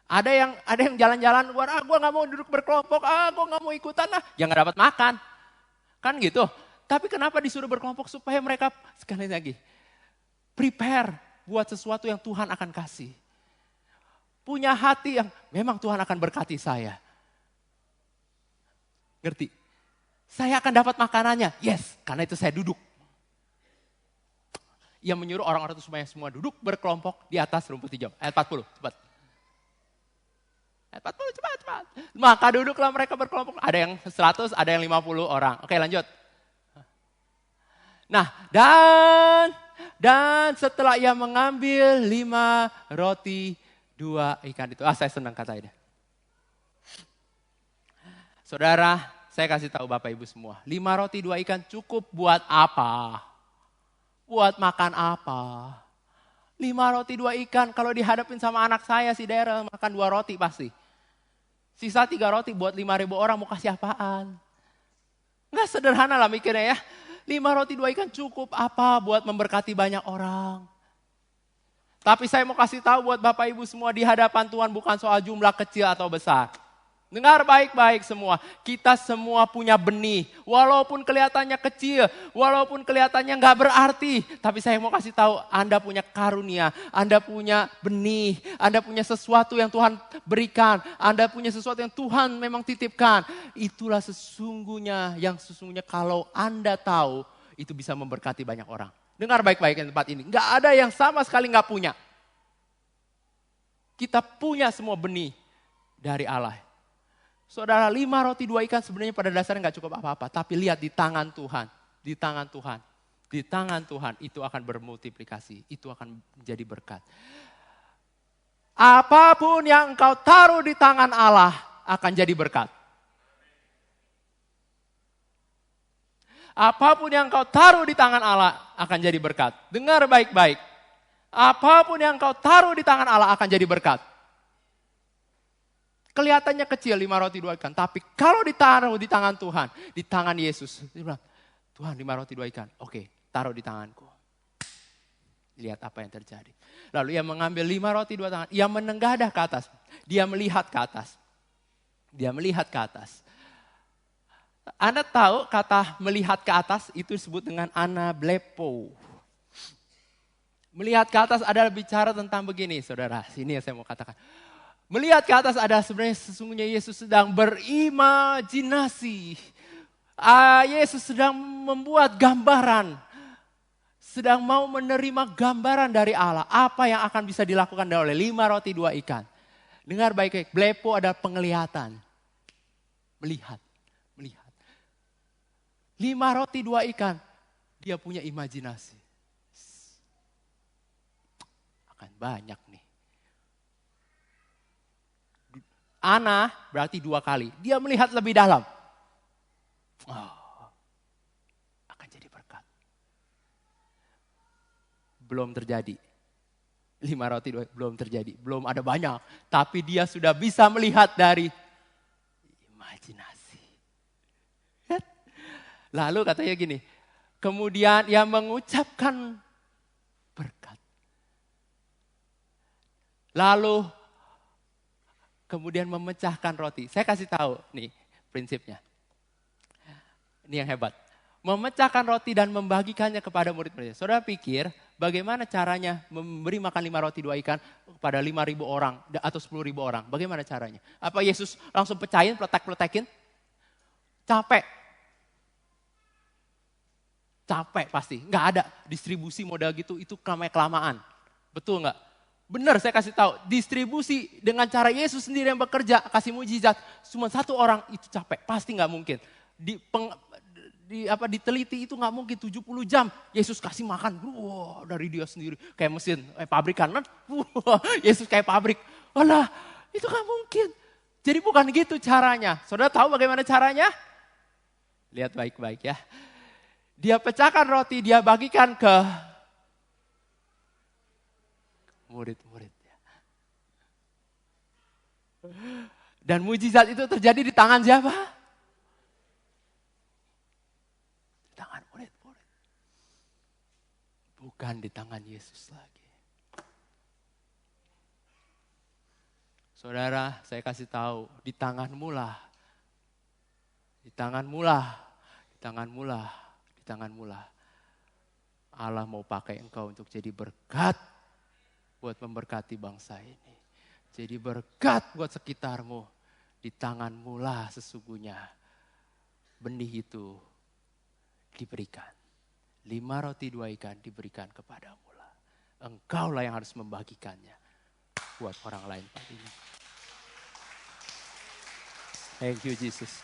Ada yang jalan-jalan, gue gak mau duduk berkelompok, gue gak mau ikutan lah. Ya gak dapat makan. Kan gitu. Tapi kenapa disuruh berkelompok supaya mereka, sekali lagi, prepare buat sesuatu yang Tuhan akan kasih. Punya hati yang memang Tuhan akan berkati saya. Ngerti? Saya akan dapat makanannya. Yes, karena itu saya duduk. Ia menyuruh orang-orang itu supaya semua duduk berkelompok di atas rumput hijau. Ayat 40, cepat. Ayat 40, cepat. Maka duduklah mereka berkelompok. Ada yang 100, ada yang 50 orang. Oke, lanjut. Nah, dan Dan setelah ia mengambil 5 roti 2 ikan itu. Saya senang kata ini. Saudara, saya kasih tahu Bapak Ibu semua. 5 roti 2 ikan cukup buat apa? Buat makan apa? 5 roti 2 ikan kalau dihadapin sama anak saya si Daryl makan 2 roti pasti. Sisa 3 roti buat 5.000 orang mau kasih apaan? Nggak sederhana lah mikirnya ya. 5 roti 2 ikan cukup apa buat memberkati banyak orang. Tapi saya mau kasih tahu buat Bapak Ibu semua di hadapan Tuhan bukan soal jumlah kecil atau besar. Dengar baik-baik semua, kita semua punya benih. Walaupun kelihatannya kecil, walaupun kelihatannya nggak berarti. Tapi saya mau kasih tahu, Anda punya karunia, Anda punya benih, Anda punya sesuatu yang Tuhan berikan. Anda punya sesuatu yang Tuhan memang titipkan. Itulah sesungguhnya yang sesungguhnya kalau Anda tahu, itu bisa memberkati banyak orang. Dengar baik-baik di tempat ini, nggak ada yang sama sekali nggak punya. Kita punya semua benih dari Allah. Saudara, 5 roti 2 ikan sebenarnya pada dasarnya nggak cukup apa-apa. Tapi lihat di tangan Tuhan. Di tangan Tuhan. Di tangan Tuhan itu akan bermultiplikasi. Itu akan menjadi berkat. Apapun yang engkau taruh di tangan Allah akan jadi berkat. Apapun yang engkau taruh di tangan Allah akan jadi berkat. Dengar baik-baik. Apapun yang engkau taruh di tangan Allah akan jadi berkat. Kelihatannya kecil 5 roti 2 ikan. Tapi kalau ditaruh di tangan Tuhan. Di tangan Yesus. Dia bilang, Tuhan 5 roti 2 ikan. Oke, taruh di tanganku. Lihat apa yang terjadi. Lalu ia mengambil 5 roti 2 tangan. Ia menenggadah ke atas. Dia melihat ke atas. Dia melihat ke atas. Anda tahu kata melihat ke atas itu disebut dengan anablepo. Melihat ke atas adalah bicara tentang begini, saudara. Sini yang saya mau katakan. Melihat ke atas adalah sebenarnya sesungguhnya Yesus sedang berimajinasi. Yesus sedang membuat gambaran. Sedang mau menerima gambaran dari Allah. Apa yang akan bisa dilakukan oleh 5 roti 2 ikan. Dengar baik-baik, blepo adalah penglihatan. Melihat. 5 roti 2 ikan. Dia punya imajinasi. Akan banyak nih. Ana berarti 2 kali. Dia melihat lebih dalam. Akan jadi berkat. Belum terjadi. 5 roti 2 belum terjadi. Belum ada banyak. Tapi dia sudah bisa melihat dari imajinasi. Lalu katanya gini. Kemudian ia mengucapkan berkat. Lalu kemudian memecahkan roti. Saya kasih tahu nih prinsipnya. Ini yang hebat. Memecahkan roti dan membagikannya kepada murid-muridnya. Saudara pikir bagaimana caranya memberi makan 5 roti 2 ikan kepada 5.000 orang atau 10.000 orang. Bagaimana caranya? Apa Yesus langsung pecahin, peletek-peletekin? Capek pasti. Nggak ada distribusi modal gitu, itu kelamaan. Betul nggak? Benar saya kasih tahu, distribusi dengan cara Yesus sendiri yang bekerja, kasih mujizat, cuma 1 orang itu capek, pasti nggak mungkin. Diteliti itu nggak mungkin 70 jam, Yesus kasih makan, dari dia sendiri, kayak mesin, pabrikan, Yesus kayak pabrik, alah itu nggak mungkin. Jadi bukan gitu caranya, saudara tahu bagaimana caranya? Lihat baik-baik ya. Dia pecahkan roti, dia bagikan ke murid-muridnya. Dan mujizat itu terjadi di tangan siapa? Di tangan murid-murid. Bukan di tangan Yesus lagi. Saudara, saya kasih tahu, di tanganmu lah. Di tanganmu lah. Di tanganmu lah. Di tanganmu lah. Allah mau pakai engkau untuk jadi berkat buat memberkati bangsa ini. Jadi berkat buat sekitarmu. Di tanganmu lah sesungguhnya benih itu diberikan. 5 roti 2 ikan diberikan kepadamu lah. Engkau lah yang harus membagikannya buat orang lain pagi ini. Thank you Jesus.